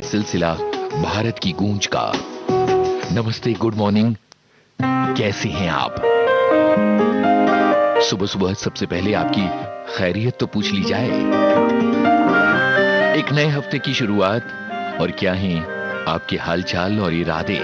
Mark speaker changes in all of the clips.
Speaker 1: सिलसिला भारत की गूंज का। नमस्ते, गुड मॉर्निंग, कैसे हैं आप? सुबह सुबह सबसे पहले आपकी खैरियत तो पूछ ली जाए। एक नए हफ्ते की शुरुआत, और क्या हैं आपके हालचाल और इरादे?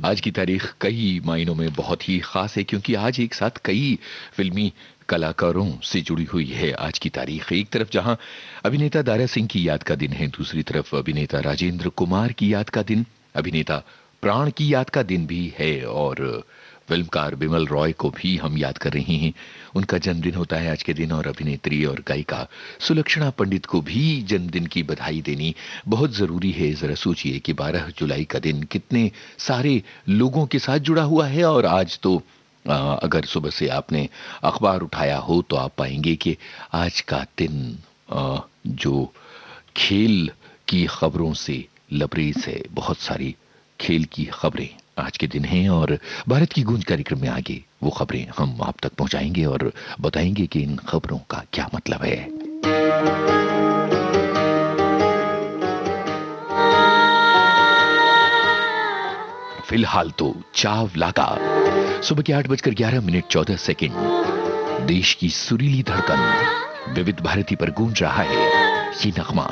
Speaker 1: आज की तारीख कई मायनों में बहुत ही खास है, क्योंकि आज एक साथ कई फिल्मी कलाकारों से जुड़ी हुई है आज की तारीख। एक तरफ जहां अभिनेता दारा सिंह की याद का दिन है, दूसरी तरफ अभिनेता राजेंद्र कुमार की याद का दिन, अभिनेता प्राण की याद का दिन भी है, और फिल्मकार बिमल रॉय को भी हम याद कर रहे हैं। उनका जन्मदिन होता है आज के दिन। और अभिनेत्री और गायिका सुलक्षणा पंडित को भी जन्मदिन की बधाई देनी बहुत जरूरी है। जरा सोचिए कि 12 जुलाई का दिन कितने सारे लोगों के साथ जुड़ा हुआ है। और आज तो अगर सुबह से आपने अखबार उठाया हो तो आप पाएंगे कि आज का दिन जो खेल की खबरों से लबरेज है। बहुत सारी खेल की खबरें आज के दिन हैं। और भारत की गूंज कार्यक्रम में आगे वो खबरें हम आप तक पहुंचाएंगे और बताएंगे कि इन खबरों का क्या मतलब है। फिलहाल तो चावला का सुबह के 8:11:14 देश की सुरीली धड़कन विविध भारती पर गूंज रहा है ये नगमा।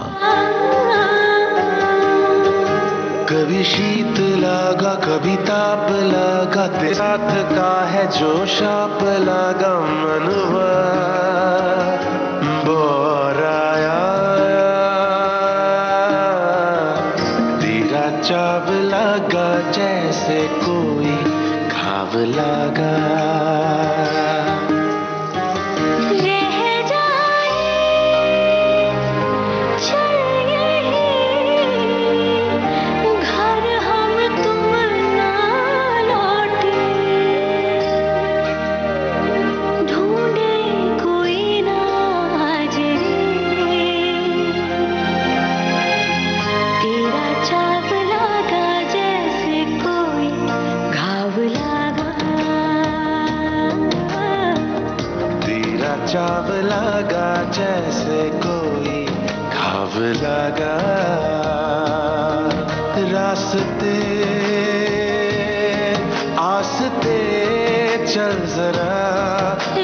Speaker 2: कभी शीत लगा कभी ताप लगा, तेरे साथ का है जो शाप लगा, मनवा बोराया तेरा चाव लगा जैसे कोई घाव लगा। चाव लगा जैसे कोई घाव लगा, रास्ते आस्ते चल जरा,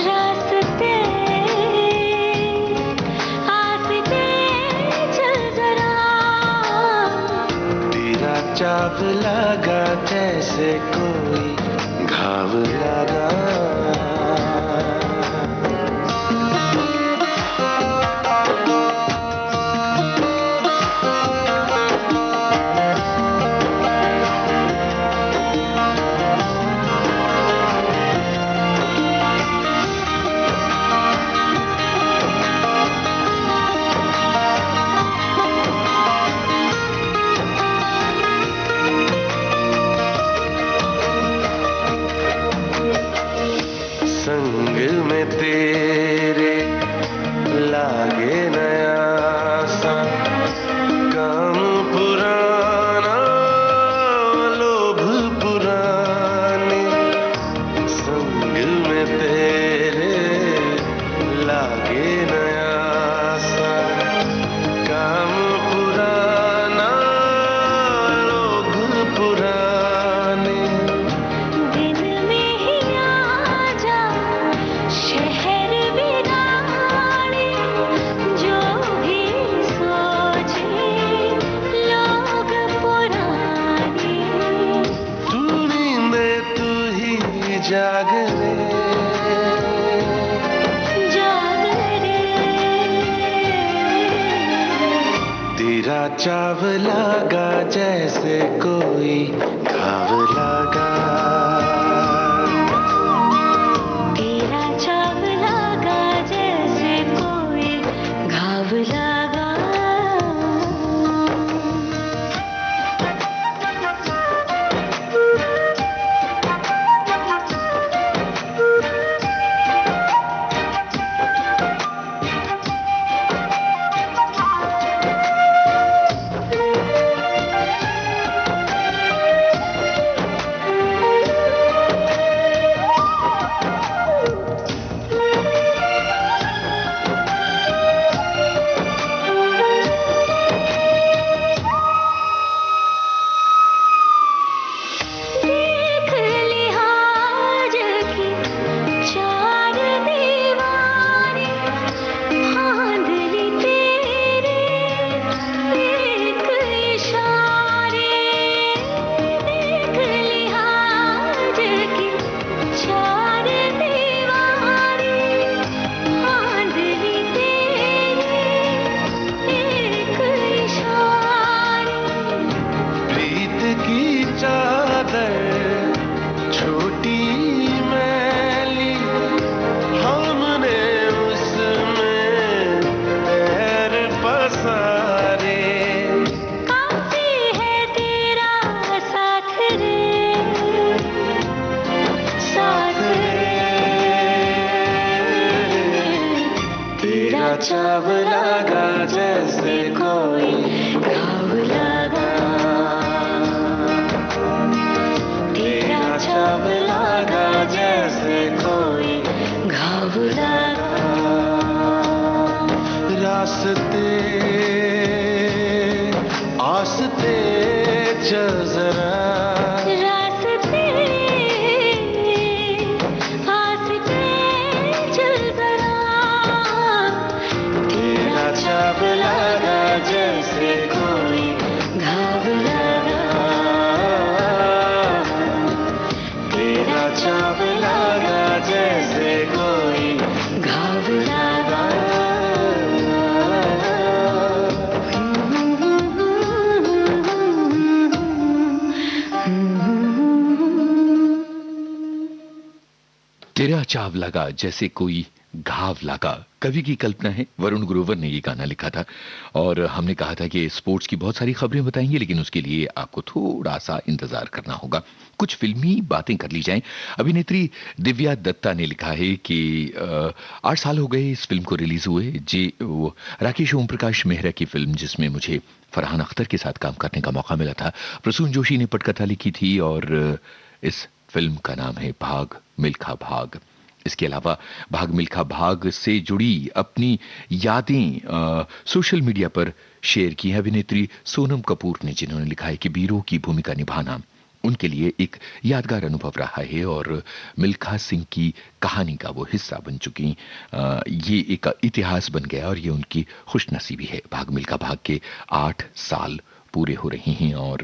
Speaker 3: रास्ते आस्ते चल जरा,
Speaker 2: तेरा चाव लगा जैसे कोई घाव लगा। संग में तेरे लागे नया सा काम पुराना, लोभ पुराने, संग में तेरे लागे नया सा काम पुराना, लोभ पुराने,
Speaker 3: दिन में ही आजा शहर बिगाड़े, जो भी सोचे लोग पुराने,
Speaker 2: तू नींदे तू ही जागरे,
Speaker 3: जागरे,
Speaker 2: तेरा चाव लगा जैसे कोई घाव लगा,
Speaker 3: तेरा चाव लगा जैसे कोई घाव लगा।
Speaker 2: चाव लगा जैसे कोई
Speaker 3: घाव लगा,
Speaker 2: तेरा चाव लगा जैसे कोई
Speaker 3: घाव लगा।
Speaker 2: रास्ते आस्ते चल जरा,
Speaker 3: रास्ते आस्ते चल जरा,
Speaker 2: तेरा चाव लगा जैसे कोई
Speaker 3: घाव लगा,
Speaker 2: तेरा चाव लगा जैसे कोई
Speaker 3: घाव लगा।
Speaker 1: तेरा चाव लगा जैसे कोई घाव लगा, कवि की कल्पना है। वरुण ग्रोवर ने ये गाना लिखा था और हमने कहा था कि स्पोर्ट्स की बहुत सारी खबरें बताएंगे, लेकिन उसके लिए आपको थोड़ा सा इंतजार करना होगा। कुछ फिल्मी बातें कर ली जाएं। अभिनेत्री दिव्या दत्ता ने लिखा है कि 8 साल हो गए इस फिल्म को रिलीज हुए। वो राकेश ओम प्रकाश मेहरा की फिल्म, जिसमें मुझे फरहान अख्तर के साथ काम करने का मौका मिला था। प्रसून जोशी ने पटकथा लिखी थी और इस फिल्म का नाम है भाग मिल्खा भाग। इसके अलावा भाग मिल्खा भाग से जुड़ी अपनी यादें सोशल मीडिया पर शेयर की है अभिनेत्री सोनम कपूर ने, जिन्होंने लिखा है कि वीरों की भूमिका निभाना उनके लिए एक यादगार अनुभव रहा है और मिल्खा सिंह की कहानी का वो हिस्सा बन चुकी। ये एक इतिहास बन गया और ये उनकी खुशनसीबी है। भाग मिल्खा भाग के 8 साल पूरे हो रहे हैं और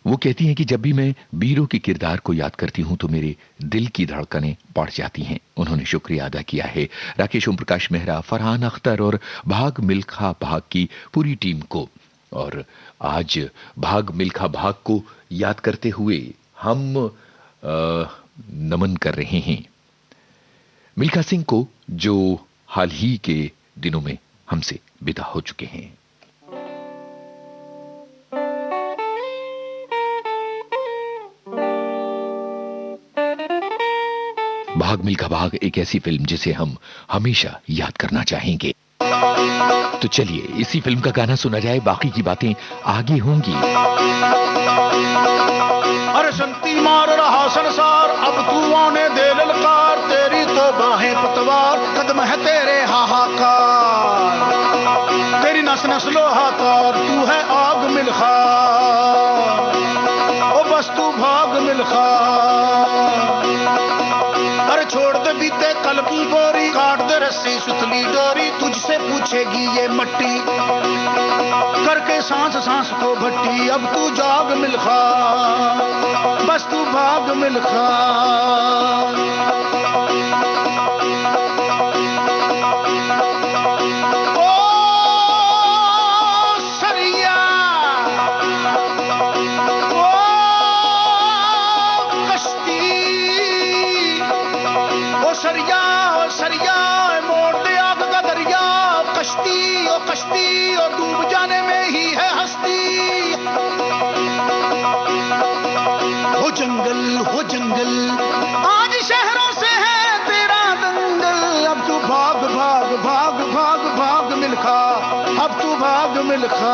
Speaker 1: वो कहती हैं कि जब भी मैं वीरों के किरदार को याद करती हूं तो मेरे दिल की धड़कनें बढ़ जाती हैं। उन्होंने शुक्रिया अदा किया है राकेश ओम प्रकाश मेहरा, फरहान अख्तर और भाग मिल्खा भाग की पूरी टीम को। और आज भाग मिल्खा भाग को याद करते हुए हम नमन कर रहे हैं मिल्खा सिंह को, जो हाल ही के दिनों में हमसे विदा हो चुके हैं। भाग मिल्खा भाग एक ऐसी फिल्म जिसे हम हमेशा याद करना चाहेंगे। तो चलिए इसी फिल्म का गाना सुना जाए, बाकी की बातें आगे होंगी।
Speaker 4: अरे संती मार रहा संसार, अब तू आने दे ललकार, तेरी तो बाहें पतवार, कदम है तेरे हाहाकार, तेरी नस नस लोहाकार, तू है आग मिल्खा, ओ बस तू भाग मिल्खा। अरे छोड़ दे बीते कल की गोरी, काट दे रस्सी सुतली डोरी, तुझसे पूछेगी ये मट्टी, करके सांस सांस को भट्टी, अब तू जाग मिल्खा, बस तू भाग मिल्खा। ओ सरिया, ओ कश्ती, ओ सरिया मोड़ दे आग का दरिया, ओ कश्ती और डूब जाने में ही है हस्ती। हो जंगल आज शहरों से है तेरा दंगल, अब तू भाग भाग भाग भाग भाग मिल्खा, अब तू भाग मिल्खा।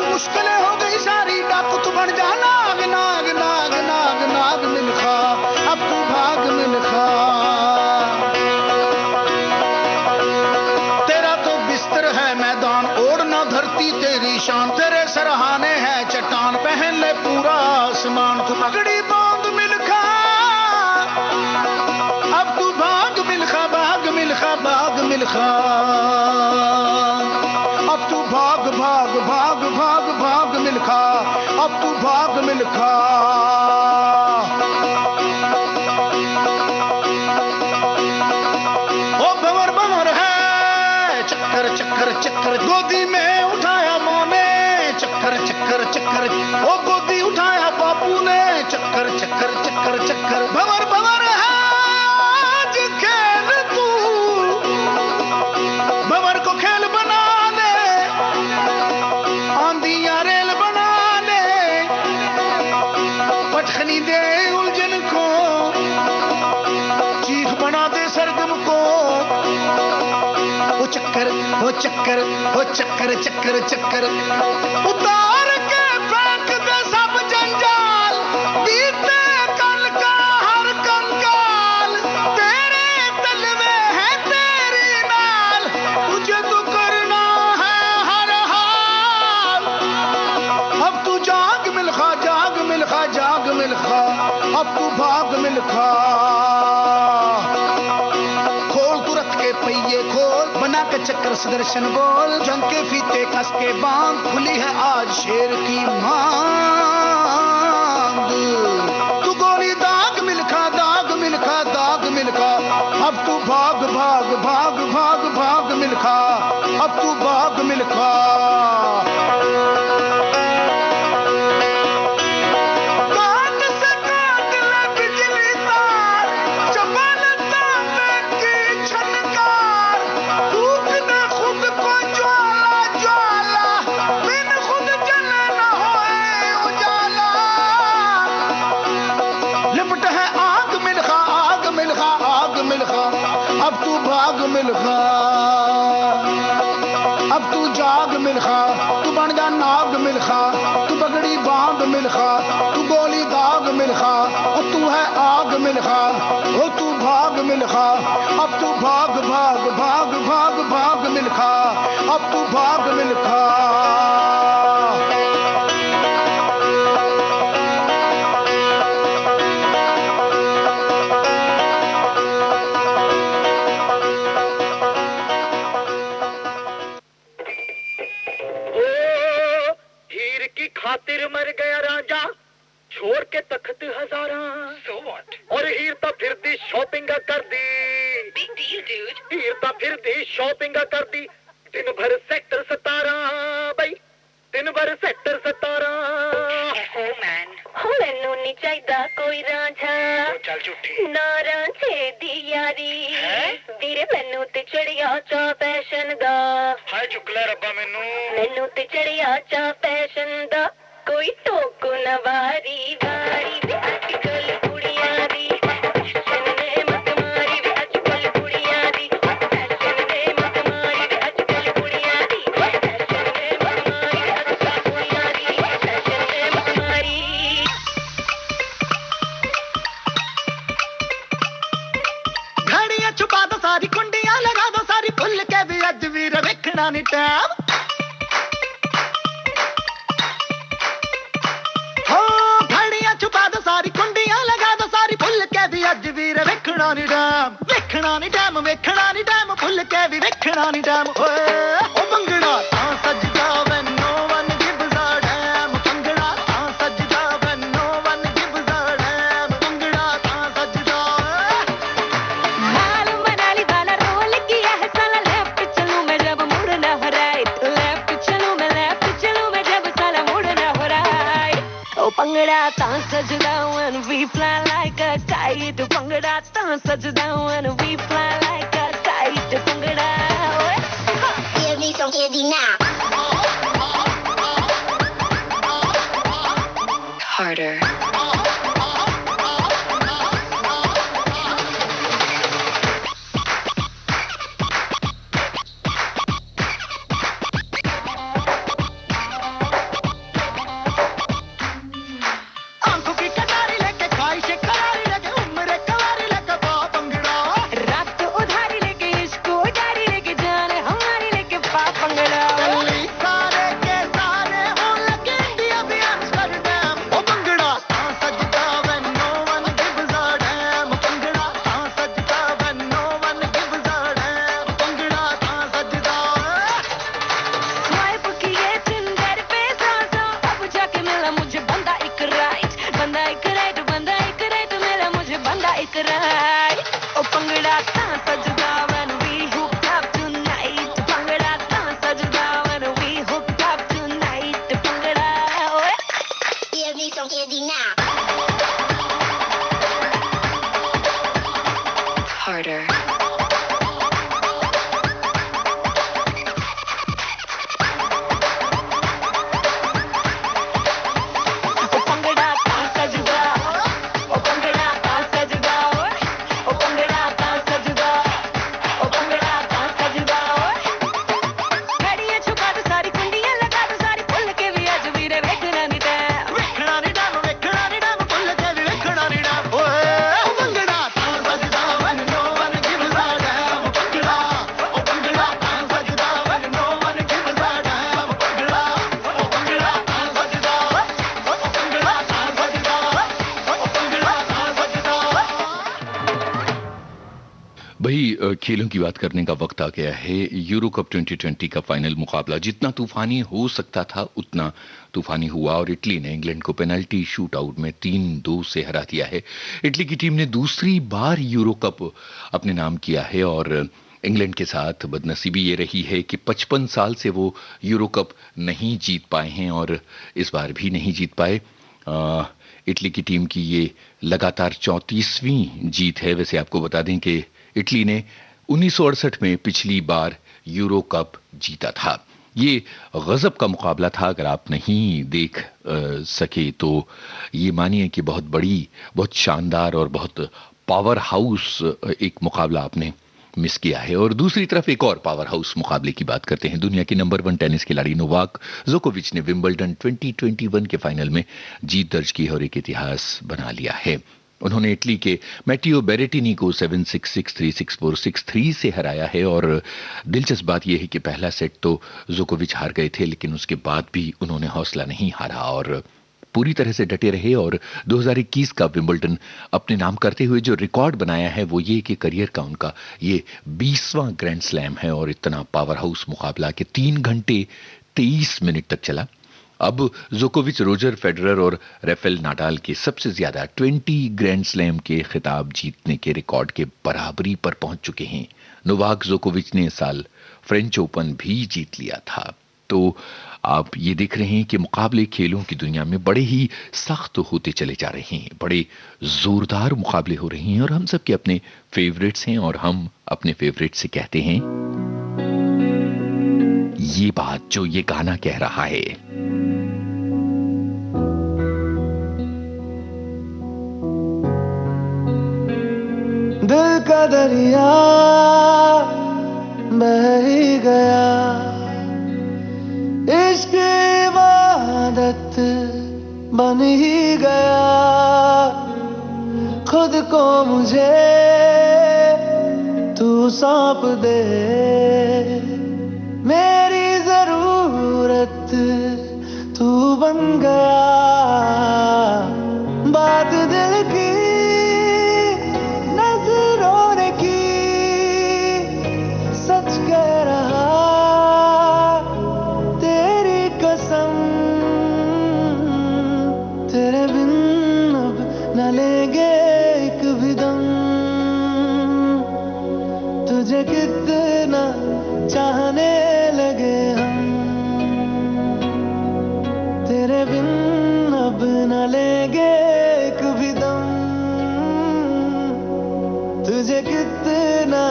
Speaker 4: मुश्किलें हो गई सारी, डाकू तू बन जा नाग नाग नाग नाग नाग मिल्खा, अब तू भाग मिल्खा। तेरा तो बिस्तर है मैदान, ओढ़ना धरती तेरी शान, तेरे सरहाने है चट्टान, पहन ले पूरा आसमान, तू पगड़ी बांध मिल्खा, अब तू भाग मिल्खा, भाग मिल्खा, भाग मिल्खा, अब तू भाग भाग भाग भाग भाग मिल्खा, अब तू भाग मिल्खा। ओ भंवर भंवर है चक्कर चक्कर चक्कर, गोदी में उठाया माँ ने, चक्कर चक्कर चक्कर, ओ गोदी उठाया बापू ने, चक्कर चक्कर चक्कर चक्कर, भंवर भंवर है आज खेल तू, भंवर को खेल बनी दे उलझन को, चीख बना दे सरगम को। वो चक्कर वो चक्कर वो चक्कर चक्कर चक्कर उतार के फेंक दे सब जंजाल, बीते कल का हर कंकाल, तेरे तलवे है तेरी नाल, तुझे तो करना है हर हाल। अब तू जाग मिल्खा जाग मिल्खा जाग मिल्खा, अब तू भाग मिल्खा। खोल तुरंत के पहिए खोल, बना के चक्कर सुदर्शन बोल, जंग के फीते कस के बांध, खुली है आज शेर की मांग। तू गोली दाग मिल्खा दाग मिल्खा दाग मिल्खा, अब तू भाग भाग भाग भाग भाग मिल्खा, अब तू भाग मिल्खा। अब तू भाग मिल्खा, अब तू जाग मिल्खा, तू बन जा नाग मिल्खा, तू पगड़ी बांध मिल्खा, तू गोली दाग मिल्खा, और तू है आग मिल्खा, ओ तू भाग मिल्खा, अब तू भाग भाग भाग भाग भाग मिल्खा, अब तू भाग मिल्खा।
Speaker 5: खातिर मर गया राजा, छोड़ के तख्त हजारा। So what? और हीर तो फिर दी शॉपिंग कर दी। Big deal, dude. हीर तो फिर दी शॉपिंग कर दी, दिन भर सेक्टर 17 भाई, दिन भर सेक्टर 17। Oh man.
Speaker 3: हो मैनू नहीं चाहिदा कोई रांझा,
Speaker 5: चल झूठी
Speaker 3: ना रांझे दी यारी, ਵੀਰੇ ਮੈਨੂੰ ਤੇ ਚੜਿਆ ਚਾ ਪੈਸ਼ਨ ਦਾ।
Speaker 5: हाय चुकला रब्बा
Speaker 3: ਮੈਨੂੰ ਤੇ ਚੜਿਆ ਚਾ ਪੈਸ਼ਨ ਦਾ, ਕੋਈ ਟੋਕੋ ਨਾ ਵਾਰੀ ਵਾਰੀ ਵੇ ਅੱਜ ਕੱਲ ਕੁੜੀਆਂ ਦੀ ਫੈਸ਼ਨ ਨੇ ਮਤ ਮਾਰੀ ਵੇ ਅੱਜ ਕੱਲ ਕੁੜੀਆਂ ਦੀ ਫੈਸ਼ਨ ਨੇ ਮਤ ਮਾਰੀ ਵੇ ਅੱਜ ਕੱਲ ਕੁੜੀਆਂ ਦੀ ਫੈਸ਼ਨ ਨੇ ਮਤ ਮਾਰੀ ਵੇ ਅੱਜ ਕੱਲ ਕੁੜੀਆਂ ਦੀ ਫੈਸ਼ਨ ਨੇ ਮਤ ਮਾਰੀ।
Speaker 4: घड़ियां छुपा दो सारी कुंडियां लगा दो सारी, भुल के भी अज वीर वेखना नी टैम। हो घड़ियां छुपा दो सारी कुंडियां लगा दो सारी, भुल के भी अज वीर वेखना नी टैम, वेखना नी टैम वेखना नी टैम, भुल के भी वेखना नी टैम। ओ भंगड़ा तां सजदा when no one gives a damn, bhangra तां सजदा when no one gives a damn, bhangra तां सजदा।
Speaker 3: मालूम मनाली वाला रोल किया है साला, लेफ्ट चलूं मैं जब मुड़ना हो राइट, लेफ्ट चलूं मैं जब साला मुड़ना हो राइट। ओ पंगड़ा तां सजदा when we fly like a kite, पंगड़ा तां सजदा when we fly like a kite, पंगड़ा। Give me some candy now. Harder.
Speaker 4: आंखों की कटारी लेके ख्वाहिशें करारी लेके उम्र कवारी लेके पा पंगड़ा,
Speaker 3: रात उधारी लेके इसको उधारी लेके जाने हमारी लेके पा पंगड़ा।
Speaker 4: सारे के सारे हो लगे इंडिया भी एम्स्टर्डम। ओ पंगड़ा तां सजदा when no one gives a damn, पंगड़ा तां सजदा when no one gives a damn, पंगड़ा तां सजदा।
Speaker 3: स्वाइप किए टिंडर पे सांसों, अब जाके मिला मुझे बंदा एक राइट, बंदा एक राइट, बंदा एक राइट, मिला मुझे बंदा एक राइट। ओ पंगड़ा तां सजदा when we hooked up tonight, पंगड़ा तां सजदा when we hooked up tonight, पंगड़ा। Give me some candy now. Harder. ओ पंगड़ा तां सजदा
Speaker 1: भाई खेलों की बात करने का वक्त आ गया है। यूरो कप 2020 का फाइनल मुकाबला जितना तूफानी हो सकता था उतना तूफानी हुआ और इटली ने इंग्लैंड को पेनल्टी शूट आउट में 3-2 से हरा दिया है। इटली की टीम ने दूसरी बार यूरो कप अपने नाम किया है और इंग्लैंड के साथ बदनसीबी ये रही है कि 55 साल से वो यूरो कप नहीं जीत पाए हैं और इस बार भी नहीं जीत पाए। इटली की टीम की ये लगातार 34वीं जीत है। वैसे आपको बता दें कि इटली ने 1968 में पिछली बार यूरो कप जीता था। ये गजब का मुकाबला था। अगर आप नहीं देख सके तो ये मानिए कि बहुत बड़ी, बहुत शानदार और बहुत पावर हाउस एक मुकाबला आपने मिस किया है। और दूसरी तरफ एक और पावर हाउस मुकाबले की बात करते हैं। दुनिया के नंबर 1 टेनिस खिलाड़ी नोवाक जोकोविच ने विंबलडन 2021 के फाइनल में जीत दर्ज की और एक इतिहास बना लिया है। उन्होंने इटली के मैटियो बेरेटिनी को 7-6, 6-3, 6-4, 6-3 से हराया है। और दिलचस्प बात यह है कि पहला सेट तो जोकोविच हार गए थे, लेकिन उसके बाद भी उन्होंने हौसला नहीं हारा और पूरी तरह से डटे रहे। और 2021 का विंबलडन अपने नाम करते हुए जो रिकॉर्ड बनाया है वो ये कि करियर का उनका ये 20वां ग्रैंड स्लैम है और इतना पावर हाउस मुकाबला कि 3 घंटे 23 मिनट तक चला। अब जोकोविच रोजर फेडरर और राफेल नाडाल के सबसे ज्यादा 20 ग्रैंड स्लैम के खिताब जीतने के रिकॉर्ड के बराबरी पर पहुंच चुके हैं। नोवाक जोकोविच ने इस साल फ्रेंच ओपन भी जीत लिया था। तो आप ये देख रहे हैं कि मुकाबले खेलों की दुनिया में बड़े ही सख्त होते चले जा रहे हैं, बड़े जोरदार मुकाबले हो रहे हैं और हम सब के अपने फेवरेट्स हैं और हम अपने फेवरेट से कहते हैं ये बात जो ये गाना कह रहा है।
Speaker 2: दिल का दरिया बह ही गया, इश्क इबादत बन ही गया, खुद को मुझे तू सौंप दे, मेरी जरूरत तू बन गया। बात दिल की नजरों ने की, सच कह रहा तेरी कसम, तेरे बिन अब न लेंगे एक भी दम, तुझे कितना चाहने लगे हम, तेरे बिन अब न लेंगे एक भी दम, तुझे कितना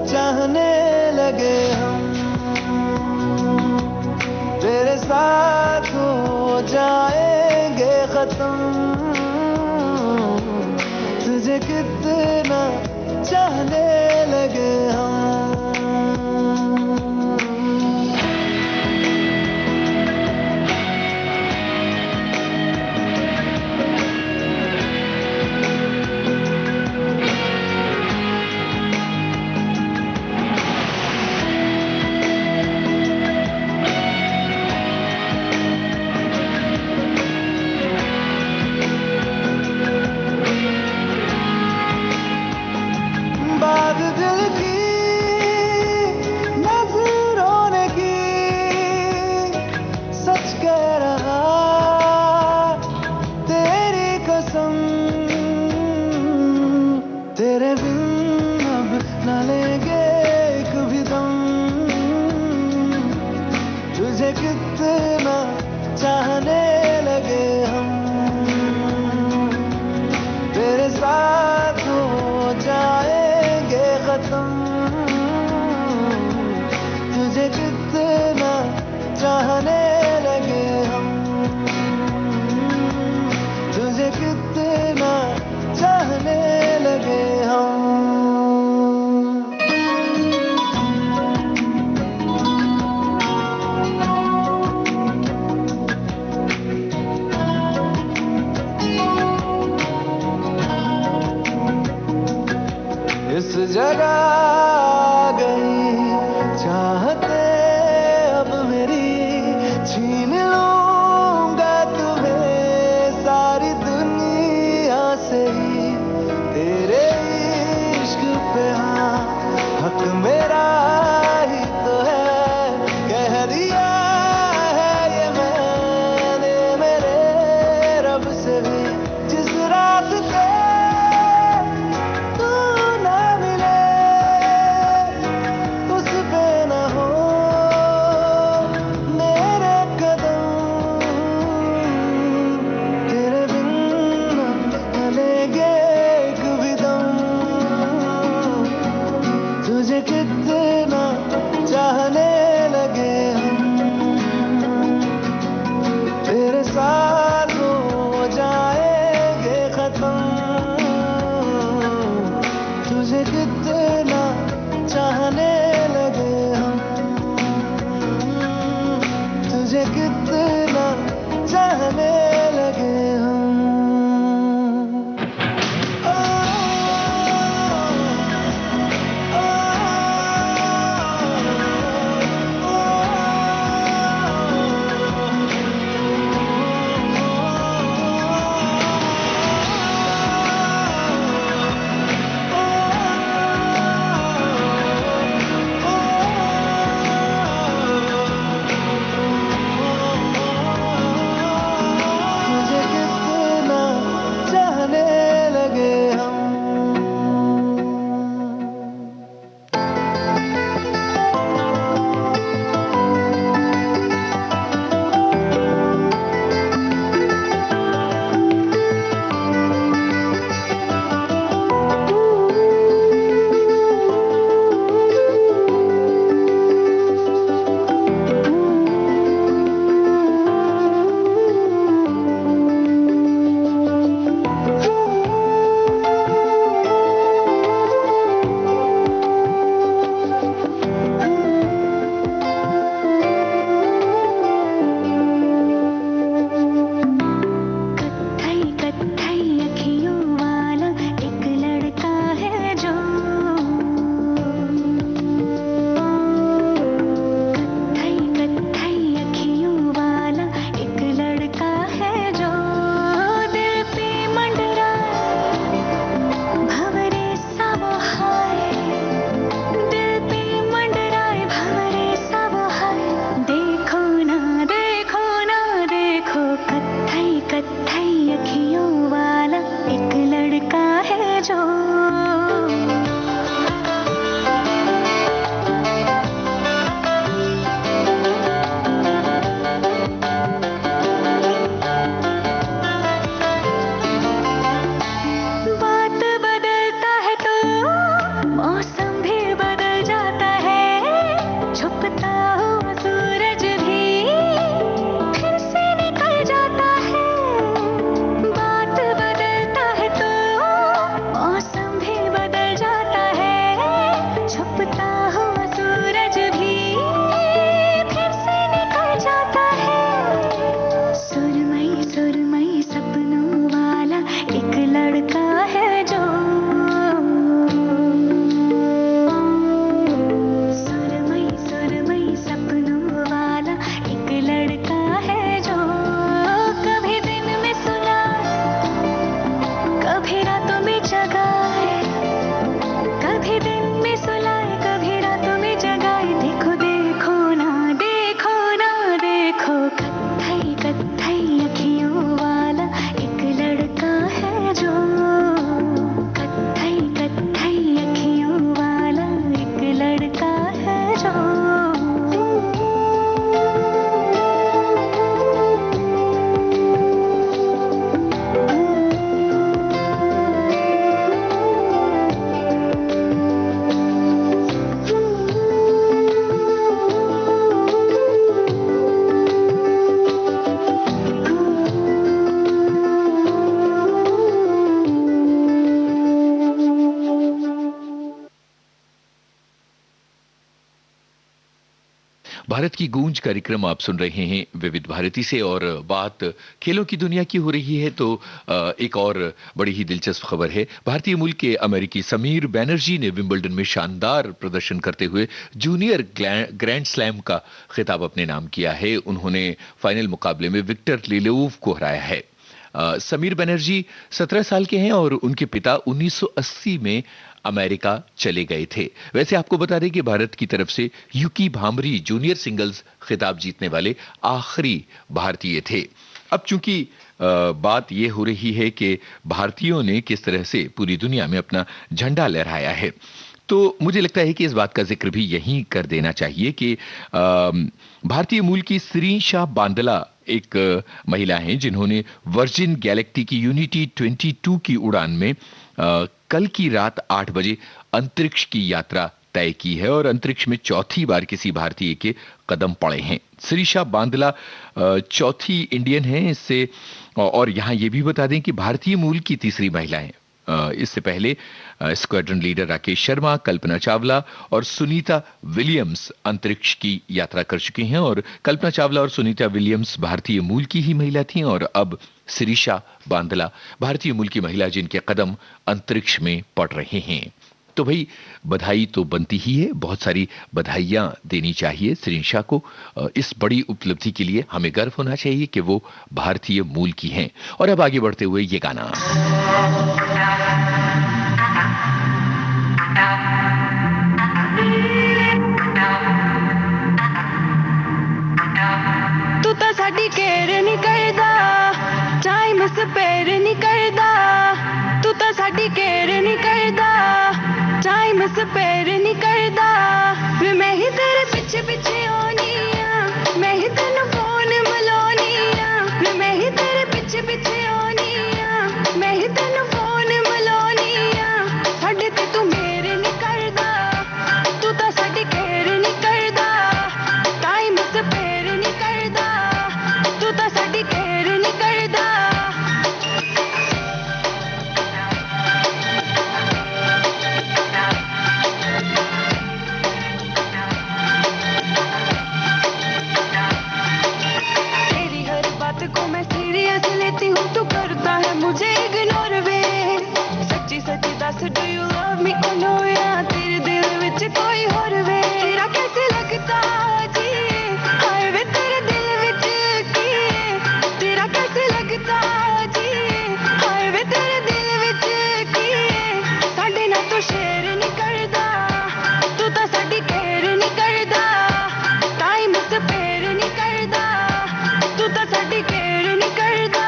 Speaker 2: चाहने लगे हम, तेरे साथ हो जाएंगे खत्म, तुझे कितना चाहने लगे हम। बात दिल की नजरों ने की, सच कह रहा तेरी कसम, तेरे बिन अब न लेंगे एक भी दम, तुझे कितना चाहने लगे हम, तेरे साथ हो जाएंगे खत्म, तुझे कितना चाहने लगे हम, तुझे कितना चाहने लगे हम। इस जगह आ गई चाहते अब मेरी, छीन लूंगा तुम्हें सारी दुनिया से ही, तेरे इश्क पे हाँ
Speaker 1: भारत की गूंज कार्यक्रम आप सुन रहे हैं विविध भारती से, और बात खेलों की दुनिया की हो रही है तो एक और बड़ी ही दिलचस्प खबर है। भारतीय मूल के अमेरिकी समीर बैनर्जी ने विंबलडन में शानदार प्रदर्शन करते हुए जूनियर ग्रैंड स्लैम का खिताब अपने नाम किया है। उन्होंने फाइनल मुकाबले में विक्टर लिलोव को हराया है। समीर बनर्जी 17 साल के हैं और उनके पिता 1980 में अमेरिका चले गए थे। वैसे आपको बता दें कि भारत की तरफ से युकी भांबरी जूनियर सिंगल्स खिताब जीतने वाले आखिरी भारतीय थे। अब चूंकि बात यह हो रही है कि भारतीयों ने किस तरह से पूरी दुनिया में अपना झंडा लहराया है, तो मुझे लगता है कि इस बात का जिक्र भी यहीं कर देना चाहिए कि भारतीय मूल की श्रीशा बांदला एक महिला हैं जिन्होंने वर्जिन गैलेक्सी की यूनिटी 22 की उड़ान में कल की रात 8 बजे अंतरिक्ष की यात्रा तय की है और अंतरिक्ष में चौथी बार किसी भारतीय के कदम पड़े हैं। श्रीशा बांदला चौथी इंडियन हैं इससे, और यहां यह भी बता दें कि भारतीय मूल की तीसरी महिला हैं। इससे पहले स्क्वाड्रन लीडर राकेश शर्मा, कल्पना चावला और सुनीता विलियम्स अंतरिक्ष की यात्रा कर चुकी हैं, और कल्पना चावला और सुनीता विलियम्स भारतीय मूल की ही महिला थीं, और अब श्रीशा बांदला भारतीय मूल की महिला जिनके कदम अंतरिक्ष में पड़ रहे हैं। तो भाई बधाई तो बनती ही है, बहुत सारी बधाइयां देनी चाहिए श्रीशा को। इस बड़ी उपलब्धि के लिए हमें गर्व होना चाहिए कि वो भारतीय मूल की हैं। और अब आगे बढ़ते हुए ये गाना।
Speaker 3: तू तो साडी केयर नहीं करदा, टाइम स्पेयर नहीं करदा। तू तो साडी केयर नहीं करदा, टाइम स्पेयर नहीं करदा। वे मैं ही तेरे पीछे पीछे आनी आ, मैं ही तेनू फोन मिलानी आ। वे मैं ही तेरे पीछे पीछे आनी आ, मैं ही तेनू फोन मिलानी आ। साडे ते तू मेरे नहीं करदा, तू तो साडी केयर नहीं करदा, टाइम स्पेयर नहीं करदा। तू तो साडी केयर नहीं करदा। को मैं सीरियस लेती हूँ, तू करता है मुझे इग्नोर वे। सच्ची सच्ची दस do you love me oh no, या तेरे दिल विच कोई और वे। तेरा कैसे लगता जी, हाय वे तेरे दिल विच की। तेरा कैसे लगता जी, हाय वे तेरे दिल विच की। साडे नाल तू शेयर नहीं करदा, तू तो साडी केयर नहीं करदा, टाइम स्पेयर नहीं करदा। तू तो साडी केयर नहीं करदा।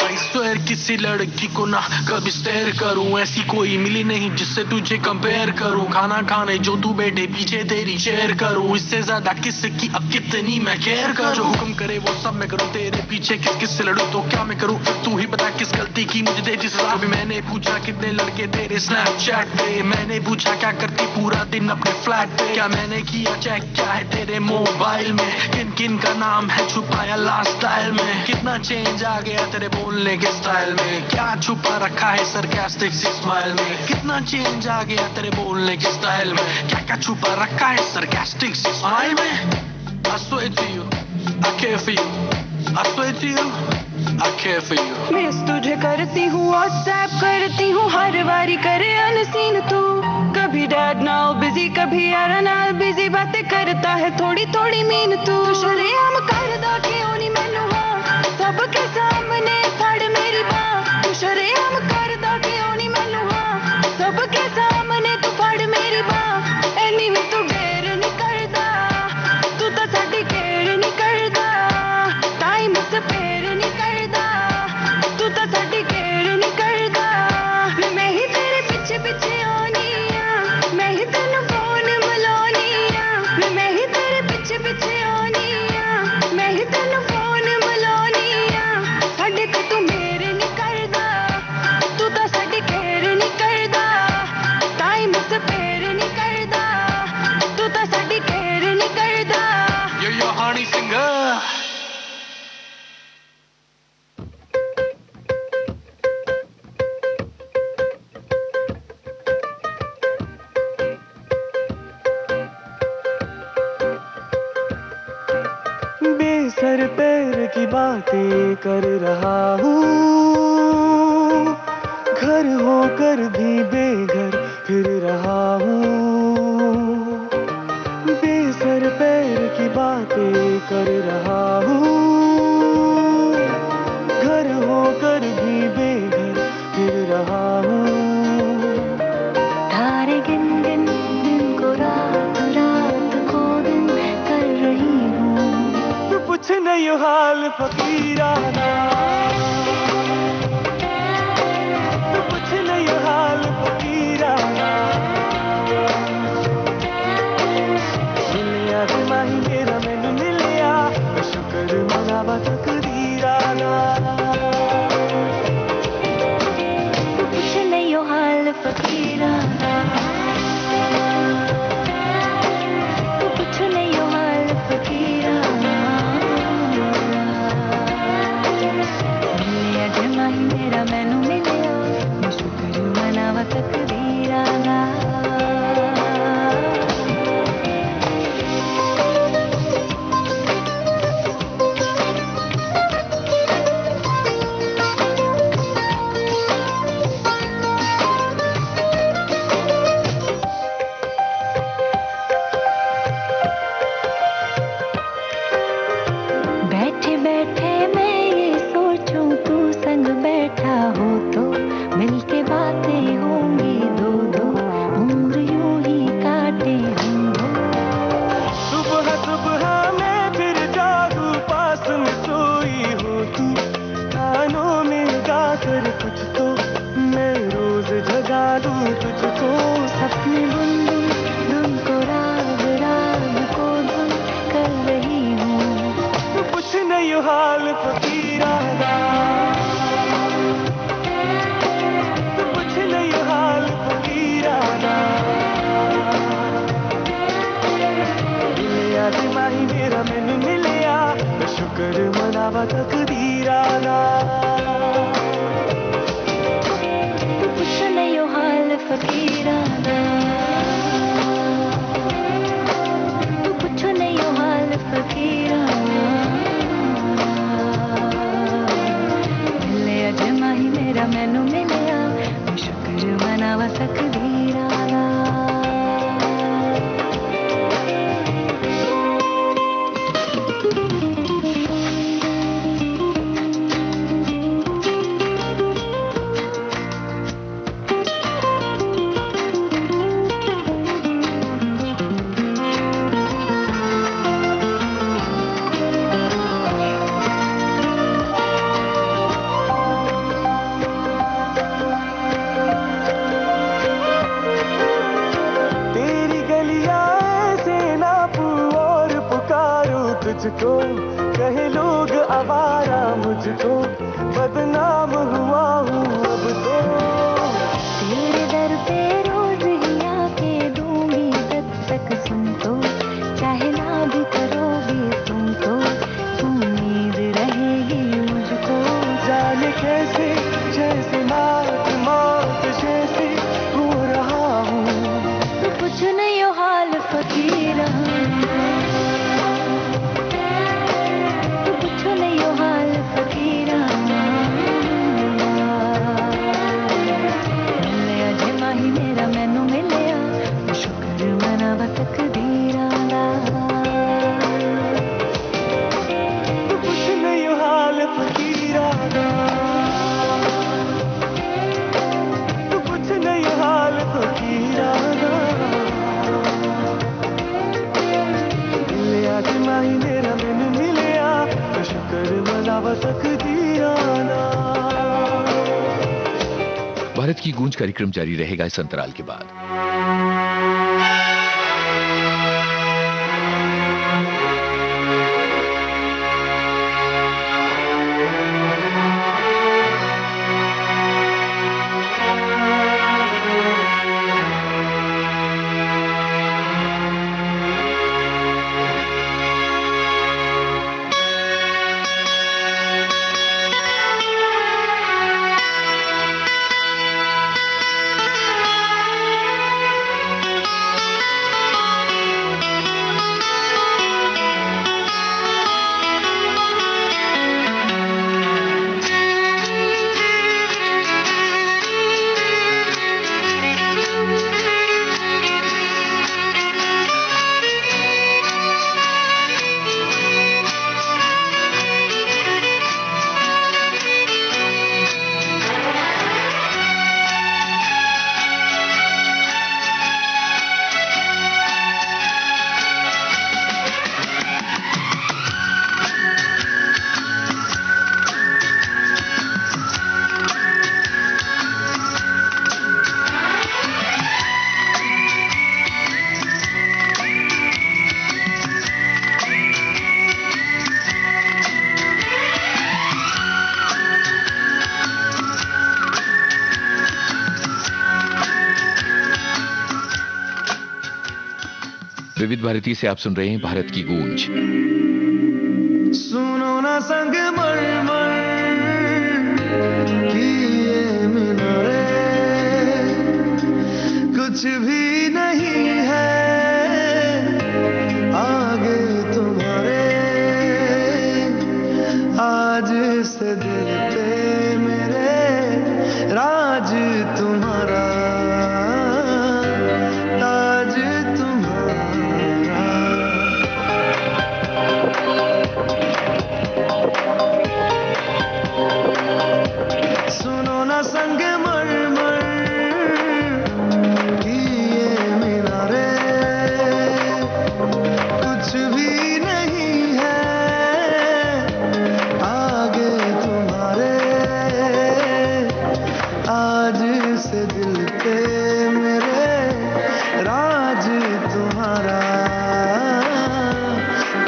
Speaker 6: आई स्वेयर किसी लड़की को ना कभी स्टेयर करूं, ऐसी कोई मिली नहीं जिससे तुझे कंपेयर करूं। खाना खाने जो तू बैठे पीछे तेरी शेयर करूं, इससे ज्यादा किसकी अब कितनी मैं केयर करूं। जो हुक्म करे वो सब मैं करूं, तेरे पीछे किस किस से लड़ूं तो क्या मैं करूं। तू ही बता किस गलती की मुझे दे जिस सजा। मैंने पूछा कितने लड़के तेरे स्नैपचैट पे, मैंने पूछा क्या करती पूरा दिन अपने फ्लैट पे। क्या मैंने किया चेक क्या है तेरे मोबाइल में, किन किन का नाम है छुपाया लास्ट स्टाइल में। कितना चेंज आ गया तेरे बोलने के स्टाइल में, क्या छुपा रखा है सरकास्टिक सी स्माइल में। कितना चेंज आ गया तेरे बोलने के स्टाइल में, क्या क्या छुपा रखा है सरकास्टिक सी स्माइल में। I swear to you, I care for you. I swear to you, I care for you.
Speaker 3: Miss तुझे करती हूँ, व्हाट्सएप करती हूँ, हर बारी करे अनसीन तू। कभी डैड नाउ बिजी, कभी यार नाल बिजी, बातें करता है थोड़ी थोड़ी मीन तू। शर्म करदा क्यों नहीं मैनू हाँ, सबके सामने फड़ मेरी बाँ। तू शर्म करदा क्यों नहीं मैनू हाँ, सबके सामने तू फड़ मेरी बाँ। एनीवे तू केयर नहीं करदा, तू तो साडी केयर नहीं करदा, टाइम स्पेयर नहीं करदा। तू तो साडी केयर नहीं करदा। मैं ही तेरे पीछे पीछे आनी आ, मैं ही तेनू फोन मिलानी आ। मैं ही तेरे पीछे पीछे आनी आ, मैं ही तेनू फोन मिलानी आ। साडे ते तू
Speaker 7: की बातें कर रहा हूँ, घर होकर भी बेघर फिर रहा हूँ, बेसर पैर की बातें कर रहा हूँ, घर होकर भी बेघर फिर रहा हूँ।
Speaker 3: तारे गिन गिन दिन को रात, रात को दिन कर रही हूँ।
Speaker 7: तू पूछ नहीं हाल फकीराना, तू पूछ नहीं हाल फकीराना, मिलिया दिमाही मेरा मैनू मिलिया, शुक्र मनावा तकदीराना।
Speaker 3: तू पूछ नहीं हाल फकीराना, तू पूछ नहीं हाल फकीराना, मिलिया जमाही मेरा मैनू मिलिया, मैं शुक्र मनावा तकदीराना। बैठे बैठे मैं ये सोचूं तू संग बैठा हो तो मिलके बातें होंगी दो दो, उम्र यूं ही काटे हम दो।
Speaker 7: सुबह सुबह मैं फिर जागू पास में सोई हो तू, कानों में गाकर कुछ तो मैं रोज जगा दूं तुझको।
Speaker 3: सपने बुन बुन धुन को राग, राग को धुन कर रही हूँ।
Speaker 7: तू पूछ नहीं हाल फकीराना, तू पूछ नहीं हाल फकीराना, मिलिया दिमाही मेरा मैनू मिलिया, शुक्र मनावा तकदीराना।
Speaker 3: तू पूछ नहीं हाल फकीराना, तू पूछ नहीं हाल फकीराना, मिलिया जमाही मेरा मैनू मिलिया, मैं शुक्र मनावा तकदीराना।
Speaker 7: तेरी गलियां ऐसे नापू और पुकारूं तुझको, कहे लोग आवारा मुझको, बदनाम हुआ हूँ अब तो।
Speaker 3: तेरे दर पे रोज ही आके दूंगी दस्तक, सुन तो चाहे ना भी करोगे तुम तो, उम्मीद रहेगी मुझको।
Speaker 7: जाने कैसे जैसे मौत मौत जैसे हो रहा हूँ।
Speaker 3: तू कुछ नहीं हो हाल फकीराना, तू कुछ नहीं हो हाल फकीराना, मिलिया जमाही मेरा मैनू मिलिया, शुक्र मनावा तकदीराना।
Speaker 7: तू कुछ नहीं हाल फकीराना, तू कुछ नहीं हाल फकीराना, मिलिया दिमाही मेरा मैनू मिलिया, शुक्र मनावा तकदीराना।
Speaker 1: भारत की गूंज कार्यक्रम जारी रहेगा इस अंतराल के बाद। विविध भारती से आप सुन रहे हैं भारत की गूंज।
Speaker 7: सुनो ना संग मरमर की ये मीनारे, कुछ भी नहीं है आगे तुम्हारे, आज से दिल पे मेरे राज तुम्हारा, ताज तुम्हारा। सुनो ना संग मरमर की ये मीनारे, कुछ भी नहीं है आगे तुम्हारे, आज से दिल पे मेरे राज तुम्हारा,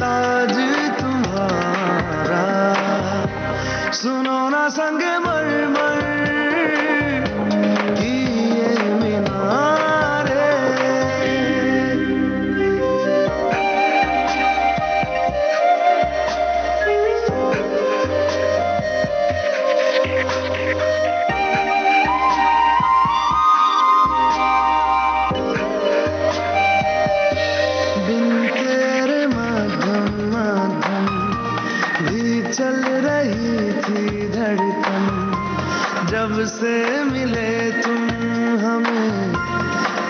Speaker 7: ताज तुम्हारा। सुनो ना संग मरमर की ये मीनारे। बिन तेरे मध्यम मध्यम भी चल रही थी धड़कन, जब से मिले तुम हमें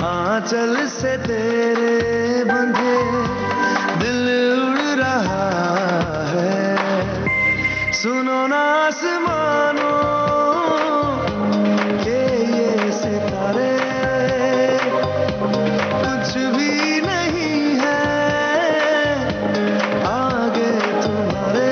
Speaker 7: आंचल से तेरे बंधे, दिल उड़ रहा है। सुनो ना आसमानों के ये सितारे, कुछ भी नहीं है आगे तुम्हारे,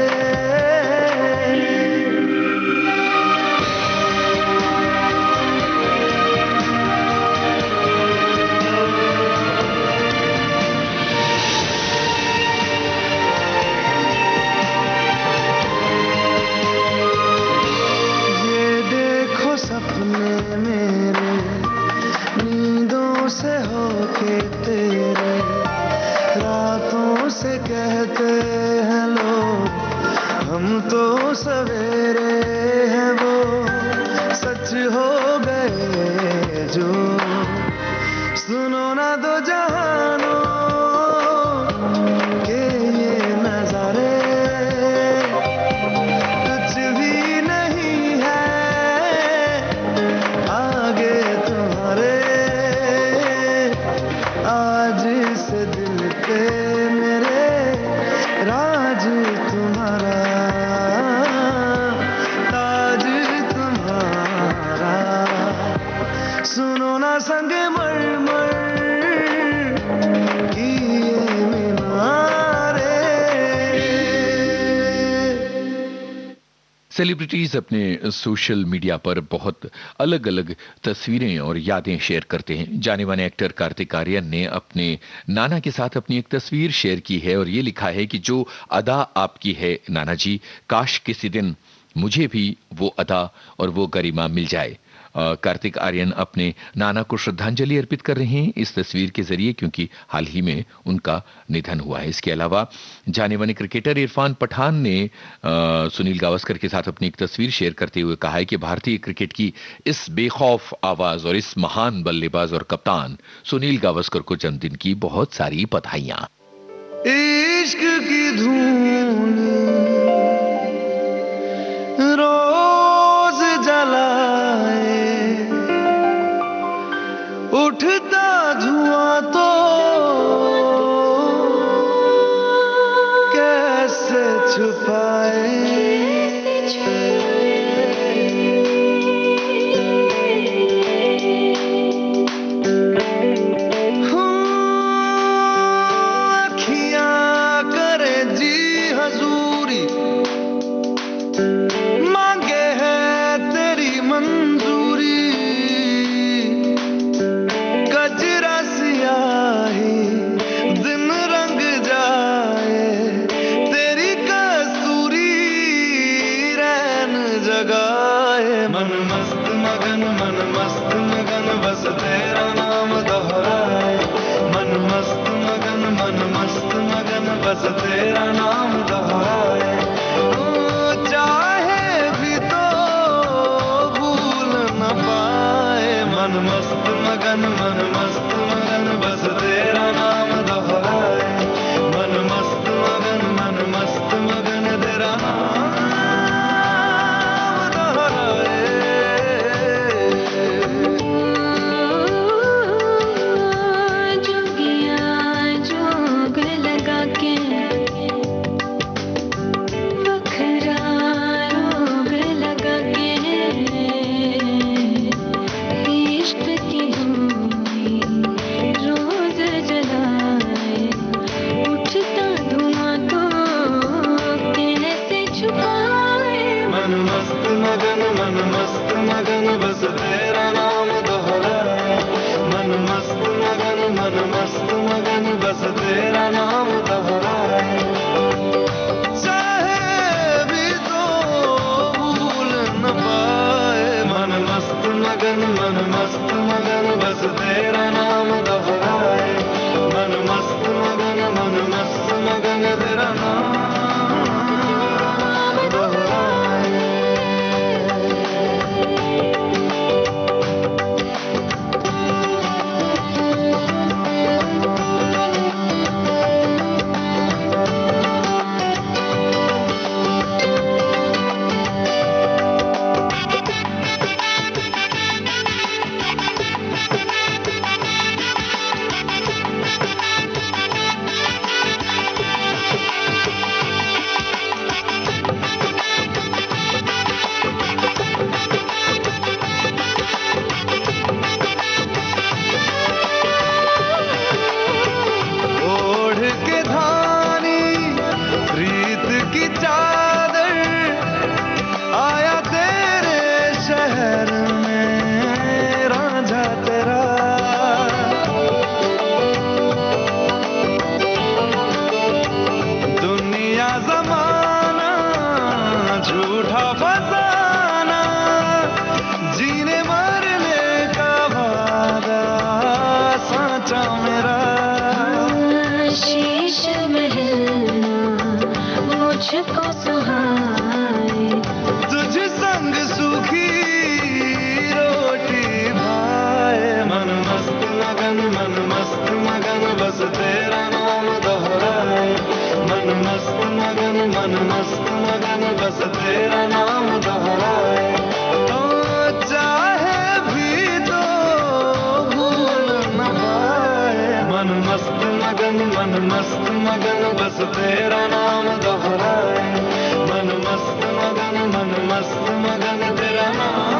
Speaker 7: ये देखो सपने मेरे नींदों से होके तेरे, रातों से कहते हैं लोग हम तो सवेरे हैं, वो सच हो गए जो। सुनो ना दो जहानों के ये नजारे, कुछ भी नहीं है आगे तुम्हारे, आज से दिल पे मेरे राज तुम्हारा, ताज तुम्हारा। सुनो ना संग मरमर की ये मीनारे।
Speaker 1: सेलिब्रिटीज अपने सोशल मीडिया पर बहुत अलग अलग तस्वीरें और यादें शेयर करते हैं। जाने माने एक्टर कार्तिक आर्यन ने अपने नाना के साथ अपनी एक तस्वीर शेयर की है और ये लिखा है कि जो अदा आपकी है नाना जी, काश किसी दिन मुझे भी वो अदा और वो गरिमा मिल जाए। कार्तिक आर्यन अपने नाना को श्रद्धांजलि अर्पित कर रहे हैं इस तस्वीर के जरिए, क्योंकि हाल ही में उनका निधन हुआ है। इसके अलावा जाने माने क्रिकेटर इरफान पठान ने सुनील गावस्कर के साथ अपनी एक तस्वीर शेयर करते हुए कहा है कि भारतीय क्रिकेट की इस बेखौफ आवाज और इस महान बल्लेबाज और कप्तान सुनील गावस्कर को जन्मदिन की बहुत सारी बधाइयां।
Speaker 7: इश्क की धूल रोज जलाए, उठता धुआं तो कैसे छुपाए, अखियां करे जी हजूरी, मांगे है तेरी मंजूरी, गजरा सियाही दिन रंग जाए, तेरी कसूरी रैन जगाए। मन मस्त मगन बस तेरा नाम दोहराए, मन मस्त मगन
Speaker 2: बस तेरा नाम दोहराए। चाहे भी तो भूल न पाए, मन मस्त मगन बस तेरा नाम दोहराए। मन मस्त मगन तेरा नाम दोहराए।
Speaker 3: जोगिया जोग लगा के बखरा रोग लगा के इश्क की धूनी रोज जलाए। उठता धुआं तो कैसे छुपाए।
Speaker 2: मन मस्त मगन बस तेरा नाम दोहराए। मन मस्त मगन बस तेरा नाम दोहराए। चाहे भी तो भूल न पाए, मन मस्त मगन बस तेरा नाम दोहराए। मन मस्त मगन तेरा नाम दोहराए। ओढ़ के धानी प्रीत की चादर, आया तेरे शहर में रांझा तेरा। दुनिया जमाना झूठा फसाना, जीने मरने का वादा साचा मेरा।
Speaker 3: शीश महल मुझको सुहाए।
Speaker 2: तुझ संग सूखी रोटी भाए। मन मस्त मगन बस तेरा नाम दोहराए। मन मस्त मगन बस तेरा नाम दोहराए। चाहे भी तो भूल न पाए, मन मस्त मगन बस तेरा नाम दोहराए। मन मस्त मगन तेरा नाम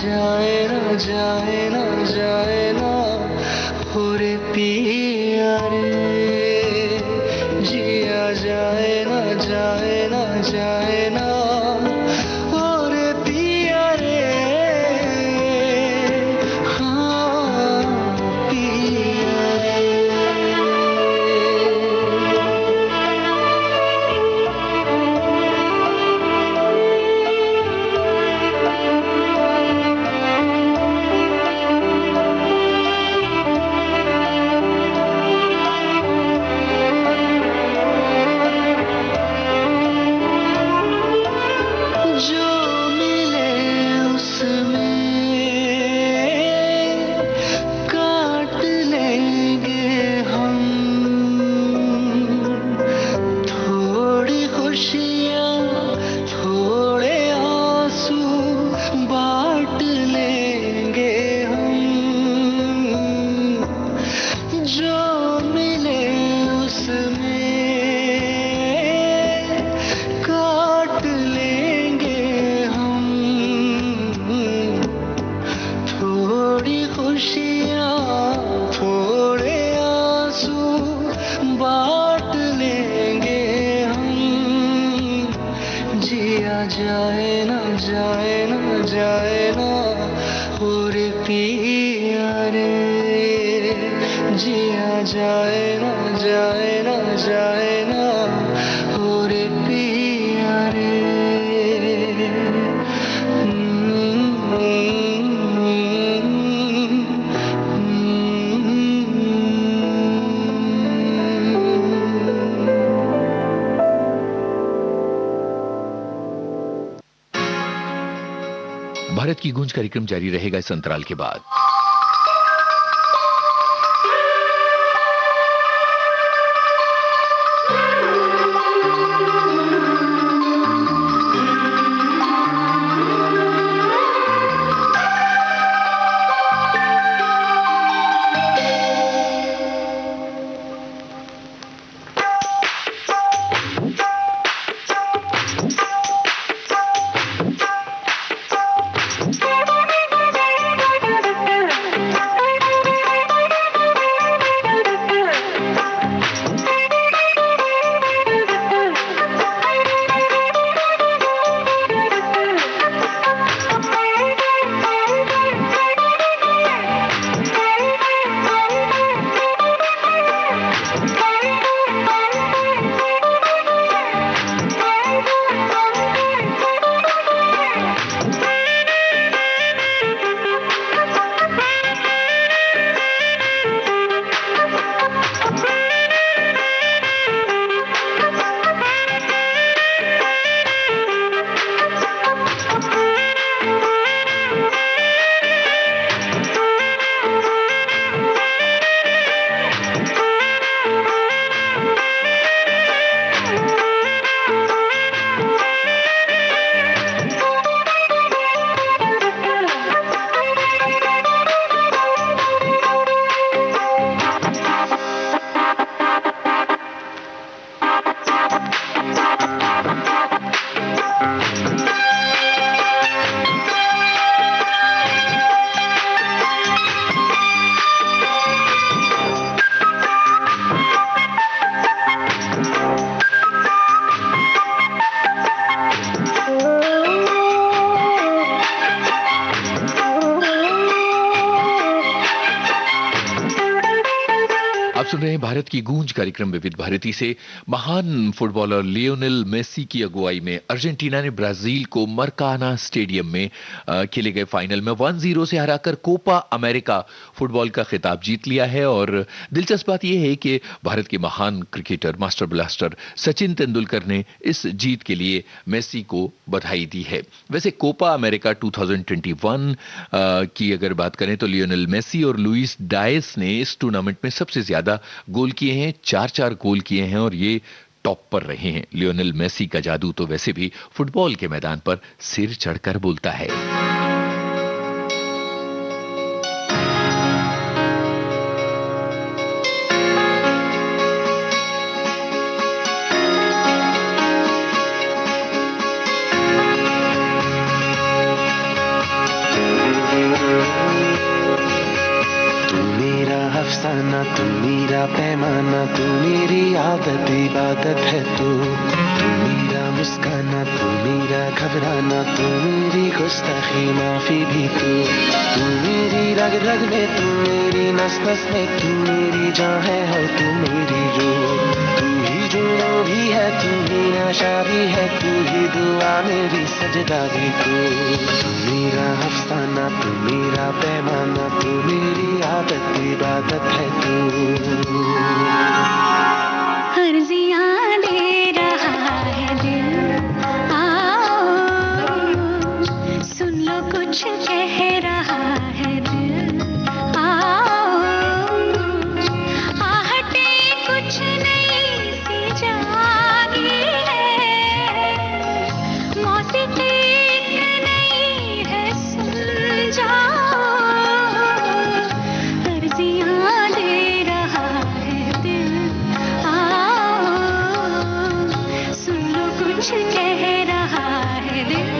Speaker 2: जाए ना जाए ना जाए ना हो रे पिया रे जिया जाए ना जाए ना जाए ना हो रे पिया रे हाँ पिया रे जो मिले उसमें काट लेंगे हम थोड़ी खुशियाँ थोड़े आंसू बांट लेंगे हम जो मिले उसमें काट लेंगे हम थोड़ी खुशियाँ थोड़े आंसू बांट लेंगे हम जिया जाए ना जाए ना जाए ना हो रे पिया रे जिया जाए ना जाए ना जाए ना हो रे पिया रे
Speaker 1: भारत की गूंज कार्यक्रम जारी रहेगा इस अंतराल के बाद। सुन रहे हैं भारत की गूंज कार्यक्रम विविध भारती से। महान फुटबॉलर लियोनेल मेसी की अगुवाई में अर्जेंटीना ने ब्राजील को मरकाना स्टेडियम में खेले गए फाइनल में 1-0 से हराकर कोपा अमेरिका फुटबॉल का खिताब जीत लिया है। और दिलचस्प बात यह है कि भारत के महान cricketer master blaster Sachin Tendulkar ने इस जीत के लिए मेसी को बधाई दी है। वैसे कोपा अमेरिका 2021 की अगर बात करें तो लियोनेल मेसी और लुइस डायस ने इस टूर्नामेंट में सबसे ज्यादा गोल किए हैं, 4-4 गोल किए हैं और ये टॉप पर रहे हैं। लियोनेल मेसी का जादू तो वैसे भी फुटबॉल के मैदान पर सिर चढ़कर बोलता है।
Speaker 2: अफसाना तू मेरा पैमाना, तू मेरी आदत इबादत है तू मेरा मुस्काना, तू मेरा घबराना, तू मेरी गुस्ताखी माफी भी तू मेरी रग रग में, तू मेरी नस नस में, तू मेरी जान है और तू मेरी रूह, तू ही जो भी है, तू ही आशा भी है, तू ही दुआ मेरी सजदा भी तू मेरा अफसाना, तू मेरा पैमाना, तू मेरी आदत इबादत है तू।
Speaker 3: अर्जियां दे रहा है दिल, आओ सुन लो कुछ कह रहा है दिल, आओ आहटे कुछ नई सी जागी है, मौसीकी नई है सुन जाओ, अर्जियां दे रहा है दिल, सुन लो कुछ कह रहा है दिल,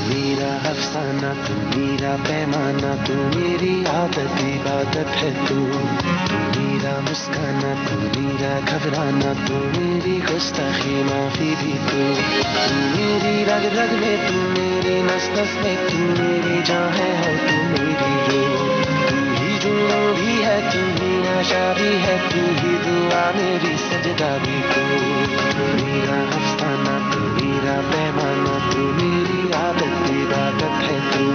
Speaker 2: मेरा अफसाना तू मेरा पैमाना, तू मेरी आदत इबादत है तू मेरा मुस्काना, तू मेरा घबराना, तू मेरी गुस्ताखी माफी भी तू मेरी रग रग में, तू मेरी नस नस में, तू मेरी जान है और तू मेरी रूह, तू ही जो भी है, तू ही आशा भी है, तू ही दुआ मेरी सजदा भी तू मेरा अफसाना, तू मेरा पैमाना, तू मेरी आदत इबादत है तू।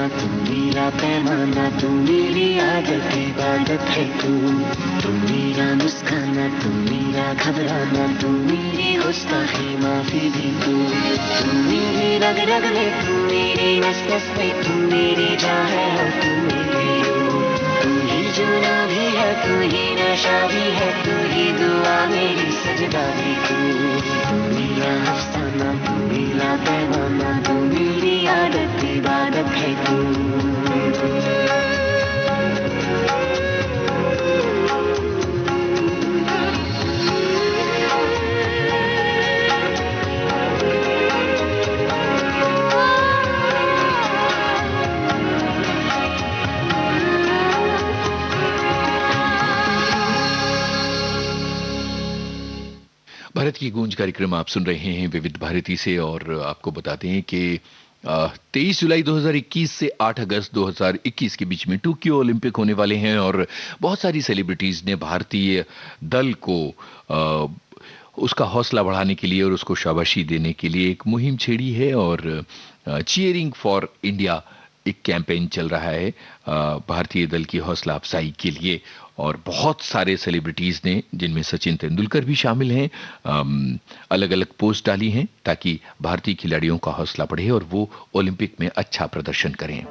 Speaker 2: तू मेरा पैमाना, तू मेरी आदत इबादत है तू मेरा मुस्काना, तू मेरा घबराना, तू मेरी गुस्ताखी माफी भी तू मेरी रग रग में, तू मेरी नस नस में, तू मेरी जान है और तू मेरी रूह, तू ही जुनून भी है, तू ही नशा भी है, तू ही दुआ मेरी सजदा भी तू मेरा अफसाना, तू मेरा पैमाना, तू मेरी आदत इबादत है तू।
Speaker 1: भारत की गूंज कार्यक्रम आप सुन रहे हैं विविध भारती से और आपको बताते हैं कि 23 जुलाई 2021 से 8 अगस्त 2021 के बीच में टोक्यो ओलंपिक होने वाले हैं और बहुत सारी सेलिब्रिटीज ने भारतीय दल को उसका हौसला बढ़ाने के लिए और उसको शाबाशी देने के लिए एक मुहिम छेड़ी है और चीयरिंग फॉर इंडिया एक कैंपेन चल रहा है भारतीय दल की हौसला अफजाई के लिए और बहुत सारे सेलिब्रिटीज ने जिनमें सचिन तेंदुलकर भी शामिल हैं अलग अलग पोस्ट डाली हैं ताकि भारतीय खिलाड़ियों का हौसला बढ़े और वो ओलंपिक में अच्छा प्रदर्शन करें।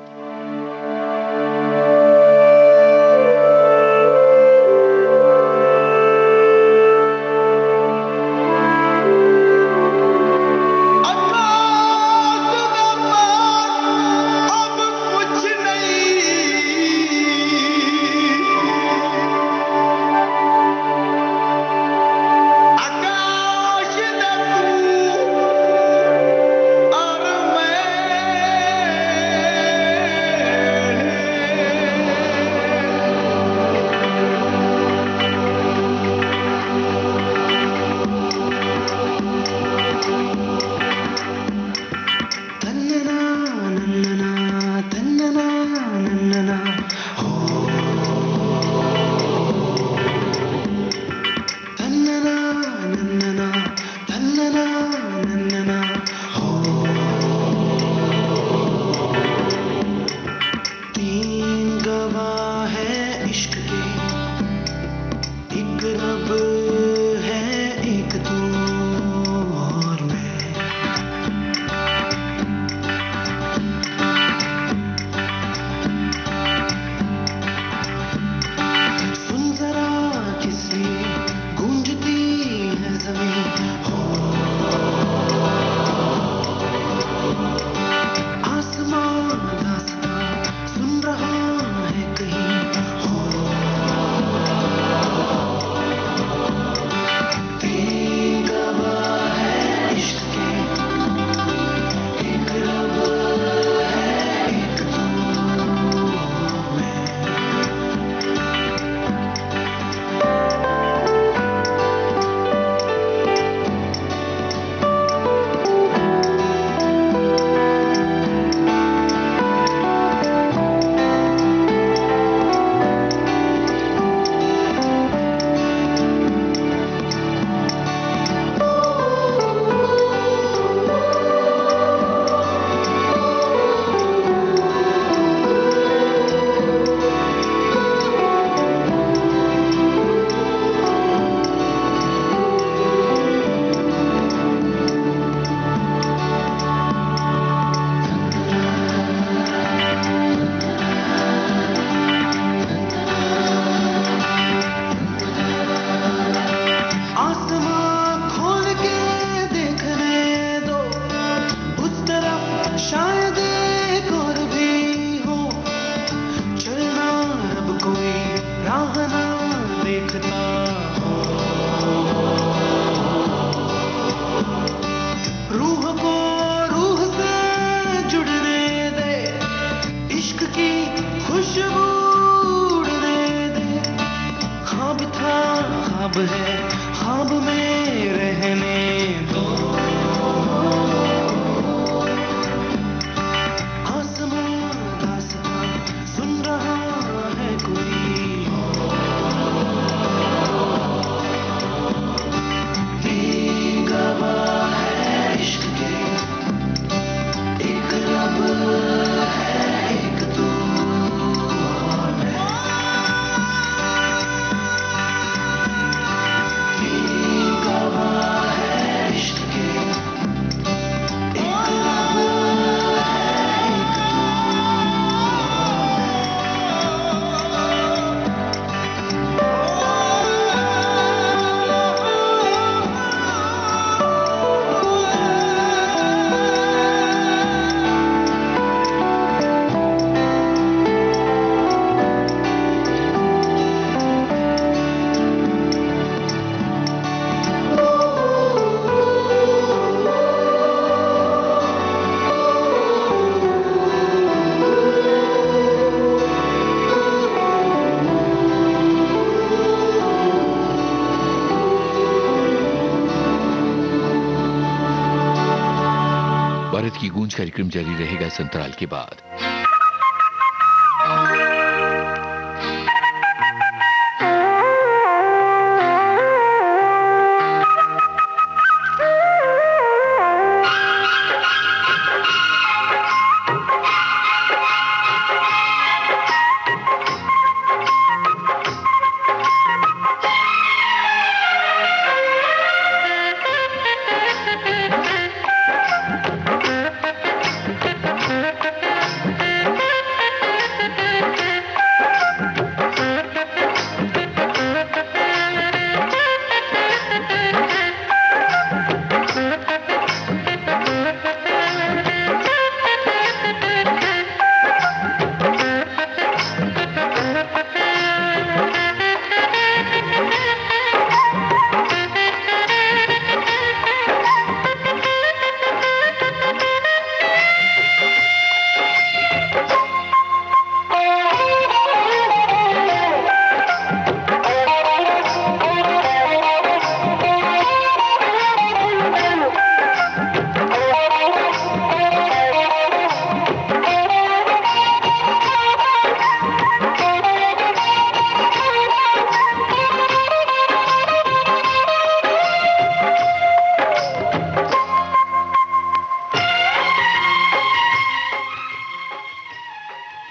Speaker 1: भारत की गूंज कार्यक्रम जारी रहेगा इस अंतराल के बाद।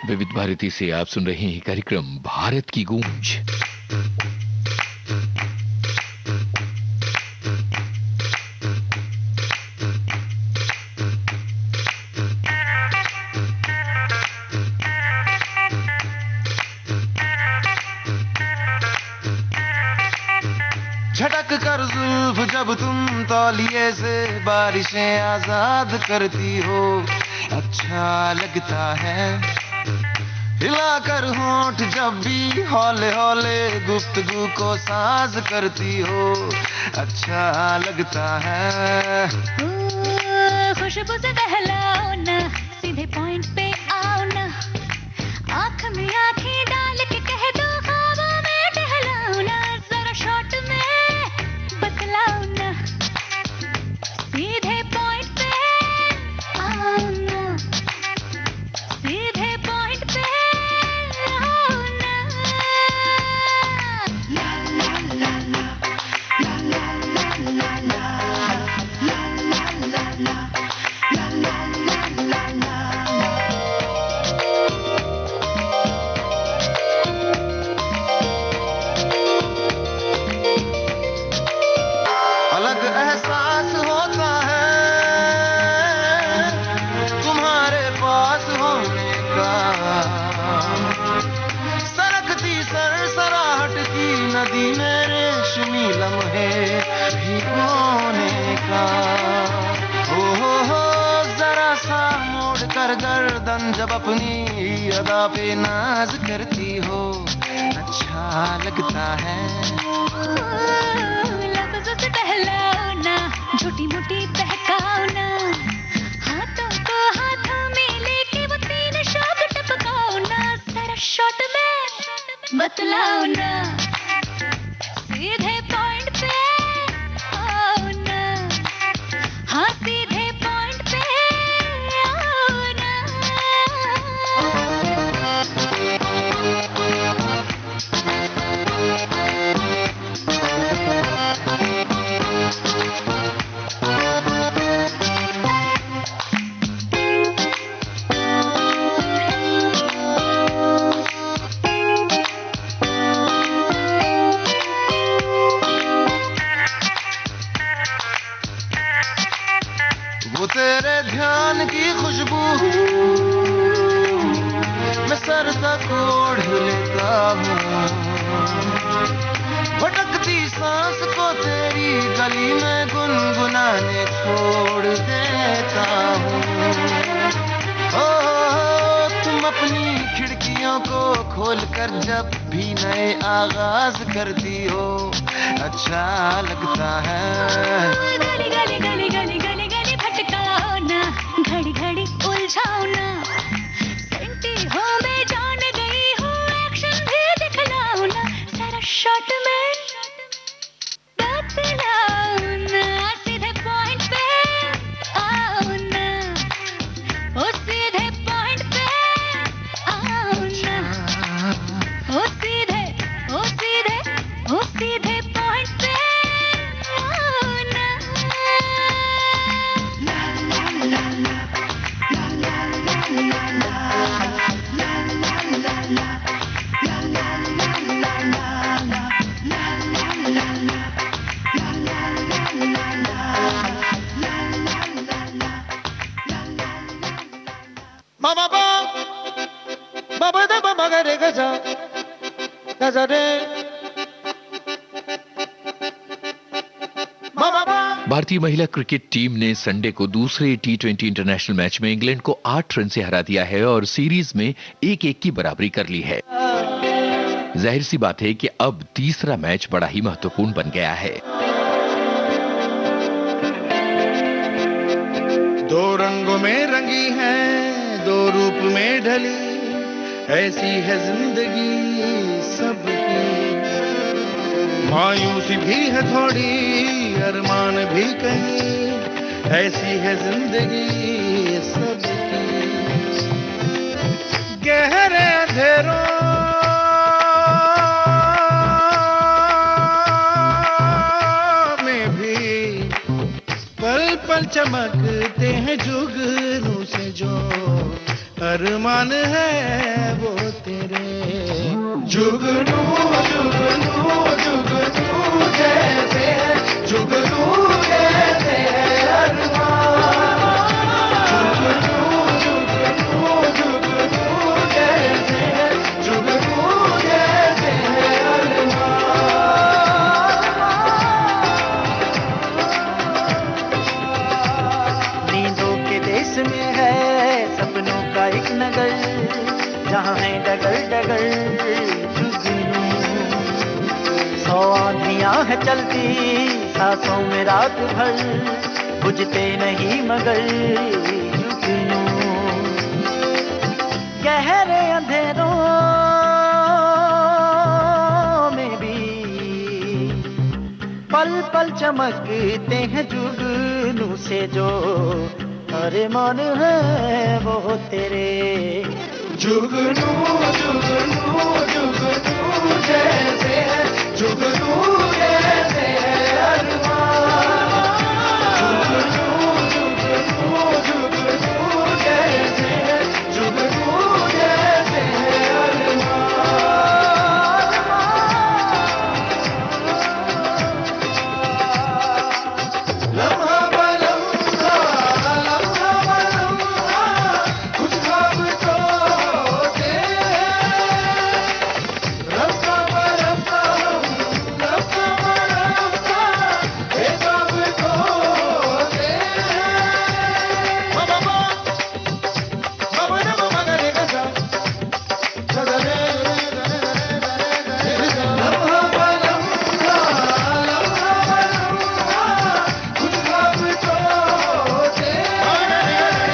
Speaker 1: विविध भारती से आप सुन रहे हैं कार्यक्रम भारत की गूंज।
Speaker 8: झटक कर जुल्फ जब तुम तौलिए से बारिशें आजाद करती हो, अच्छा लगता है। हिलाकर होंठ जब भी हौले हौले गुफ्तगू को साज करती हो, अच्छा लगता है।
Speaker 3: खुशबू से बहलाओ ना, सीधे पॉइंट पे आओ ना, आँख में आँखें डाल के कह दो ख्वाबों में टहलाओ ना, जरा शॉर्ट में बतलाओ ना, सीधे पॉइंट पे आओ ना, सीधे पॉइंट पे आओ ना। ला ला ला ला ला ला ला ला ला
Speaker 8: अलग एहसास होता है तुम्हारे पास होने का, सरकती सरसराहट की नदी में रेशमी लम्हे भिगोने का। हो जरा सा मोड़ कर गर्दन जब अपनी अदा पे नाज करती हो, अच्छा लगता है।
Speaker 3: लफ्ज़ों से बहलाओ ना, छोटी मोटी बहकाओ ना, हाथों को हाथों में लेके वो तीन शौक टपकाओ ना, जरा शॉट में बतलाओ ना, सीधे पॉइंट पे आओ ना, हाँ सीधे पॉइंट पे आओ ना।
Speaker 8: वो तेरे ध्यान की खुशबू मैं सर तक ओढ़ लेता हूँ, भटकती सांस को तेरी गली में गुनगुनाने छोड़ देता हूँ। ओ तुम अपनी खिड़कियों को खोल कर जब भी नए आगाज करती हो, अच्छा लगता है।
Speaker 3: गली गली गली गली गली गली भटकाओ ना, घड़ी घड़ी उलझाओ ना, सेंटी हो मैं जान गई हूँ, एक्शन भी दिखलाओ ना, जरा शॉट में बतलाओ ना, सीधे पॉइंट पे आओ ना,
Speaker 4: गजा गजा रे।
Speaker 1: भारतीय महिला क्रिकेट टीम ने संडे को दूसरे T20 इंटरनेशनल मैच में इंग्लैंड को 8 रन से हरा दिया है और सीरीज में 1-1 की बराबरी कर ली है। जाहिर सी बात है कि अब तीसरा मैच बड़ा ही महत्वपूर्ण बन गया है।
Speaker 4: दो रंगों में रंगी है, दो रूप में ढली, ऐसी है जिंदगी सबकी। मायूसी भी है थोड़ी, अरमान भी कहीं, ऐसी है जिंदगी सबकी। गहरे अंधेरों में भी पल पल चमकते हैं जुगनू से, जो अरमान है वो तेरे। जुगनू जुगनू जुगनू जैसे है, जुगनू जैसे है अरमान। जुगनू जुगनू जुगनू जैसे है, जुगनू जैसे है अरमान। नींदों के देश में है सपनों का एक नगर, जहाँ है डगर डगर जुगनू। 100 आंधियां है चलती सांसों में रात भर, बुझते नहीं मगर जुगनू। गहरे अंधेरों में भी पल पल चमकते हैं जुगनू से, जो अरमान है वो तेरे। जुगनू जुगनू जुगनू जैसे है, जुगनू जैसे है अरमान। जुगनू जुगनू जुगनू जैसे है, जुगनू जैसे है अरमान। लम्हा बलम्हा लम्हा बलम्हा कुछ ख्वाब तो दे, रफ्ता बरफ्ता रफ्ता बरफ्ता बेताब तो दे। बाबा बाबा ना बाबा करे गजा गजा रे रे रे रे। लम्हा बलम्हा लम्हा बलम्हा कुछ ख्वाब तो दे, रफ्ता बरफ्ता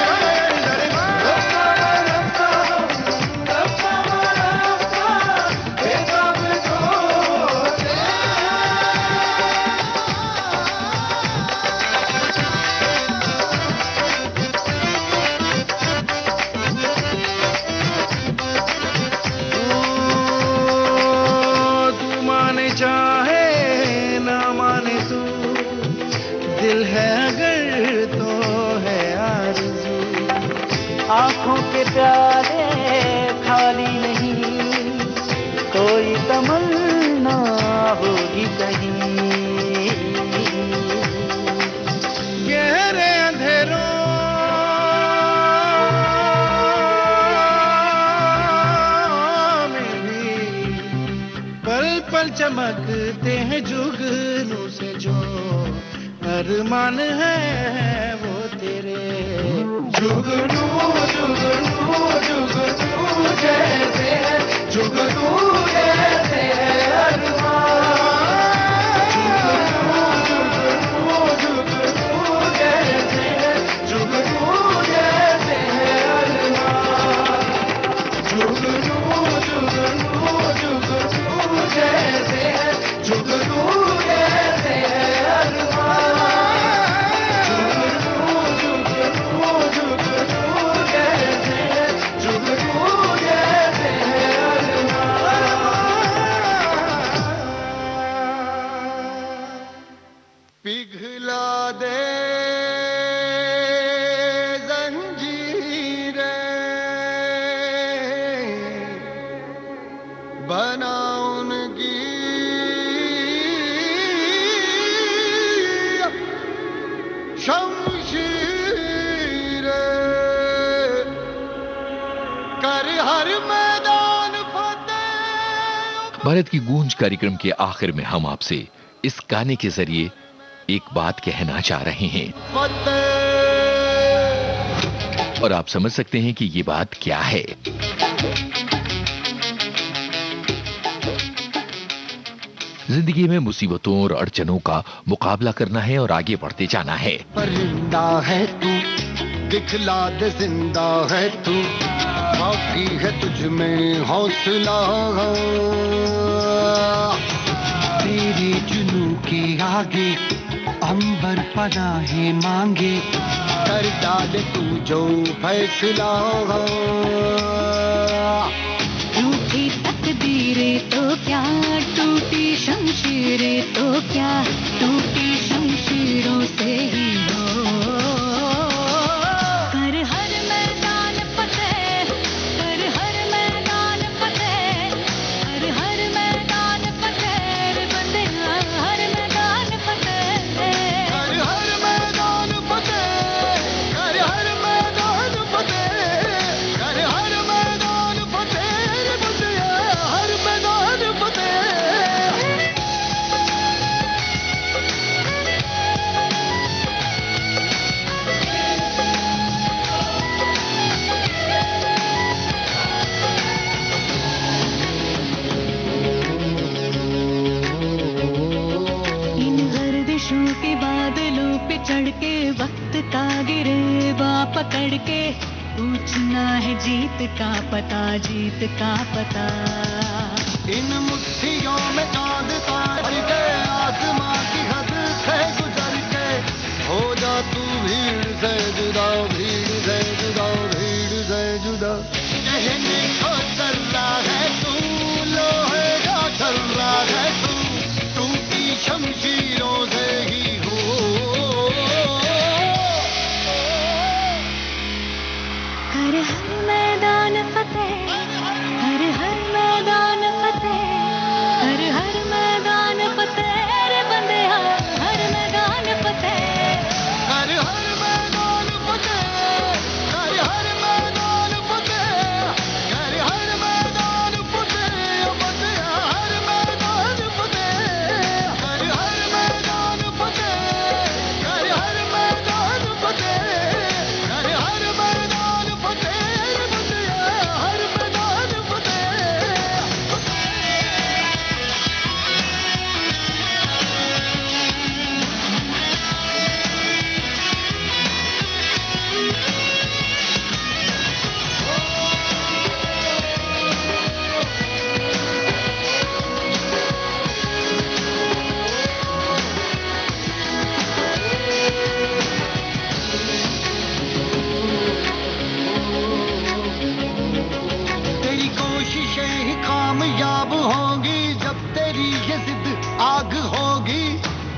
Speaker 4: रफ्ता बरफ्ता बेताब तो दे। तू माने चाहे ना माने तू, दिल है अगर तो है आरज़ू। आंखों के प्याले खाली नहीं, कोई तमन्ना होगी कहीं। गहरे अंधेरों में भी पल पल चमकते हैं जुगनू से, जो अरमान है वो तेरे। जुगनू जुगनू जुगनू जैसे है, जुगनू जैसे है अरमान। जुगनू जुगनू जैसे है, जुगनू जैसे है अरमान। जुगनू जुगनू जुगनू जैसे है, जुगनू जैसे है अरमान। जुगनू जुगनू जुगनू जैसे है, जुगनू जैसे है अरमान। पिघला दे जंजीरें, बना उनकी शमशीरें, कर हर मैदान फतेह
Speaker 1: भारत की गूंज कार्यक्रम के आखिर में हम आपसे इस गाने के जरिए एक बात कहना चाह रहे हैं और आप समझ सकते हैं कि ये बात क्या है। जिंदगी में मुसीबतों और अड़चनों का मुकाबला करना है और आगे बढ़ते जाना है।
Speaker 8: परिंदा है तू, दिखला दे जिंदा है तू, बाकी है तुझ में हौसला, तेरे जुनू के आगे अंबर पनाहे मांगे, कर डाले तू जो फैसला।
Speaker 3: रूठी तकदीरें तो क्या, टूटी शमशीरें तो क्या, टूटी शमशीरों से ही हो। कर हर मैदान फतेह, कर हर मैदान फतेह, कर हर मैदान फतेह रे बंदे, हर मैदान फतेह,
Speaker 8: कर हर मैदान फतेह, कर हर मैदान फतेह, कर हर मैदान फतेह रे बंदिया, हर मैदान फतेह।
Speaker 3: इन गर्दिशों के बादलों पे चढ़ के वक्त का गिरेबा पकड़ के, पूछना है जीत का पता, जीत का पता।
Speaker 8: इन मुट्ठियों में चांद तार के, आसमां की हद से गुजर के, हो जा तू भीड़ से जुदा, भीड़ से जुदा, भीड़ से जुदा। कहने को जर्रा है तू, लोहे का छर्रा है तू, टूटी शमशीरों से ही हो।
Speaker 3: हर हर मैदान फतेह, हर हर मैदान फतेह, हर हर मैदान फतेह रे बंदे, हर मैदान फतेह।
Speaker 8: हर हर मैदान फतेह, हर हर मैदान फतेह, हर हर मैदान फतेह, बंदिया हर मैदान फतेह, हर हर मैदान फतेह, हर हर मैदान फतेह, हर हर मैदान फतेह, बंदिया हर मैदान फतेह। तेरी कोशिशें ही कामयाब होंगी, जब तेरी ये जिद आग होगी,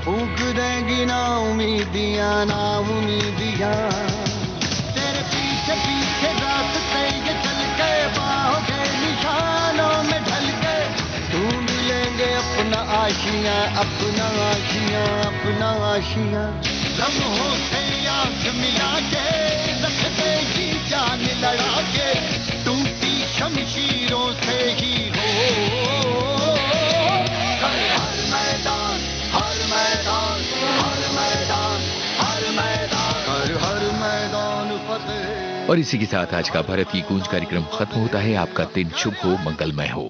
Speaker 8: फूंक देंगी ना उम्मीदियां, ना उम्मीदियां। तेरे पीछे पीछे रास्ते ये चल के, बाहों के निशानों में ढल के, ढूंढ लेंगे अपना आशियां, अपना आशियां, अपना आशियां। लम्हों से आंख मिला के, रख देगी जान लड़ा के, टूटी शमशीरों से ही हो। कर हर मैदान, हर मैदान, हर मैदान, हर मैदान, कर हर मैदान फतेह।
Speaker 1: और इसी के साथ आज का भारत की गूंज कार्यक्रम खत्म होता है। आपका दिन शुभ हो, मंगलमय हो।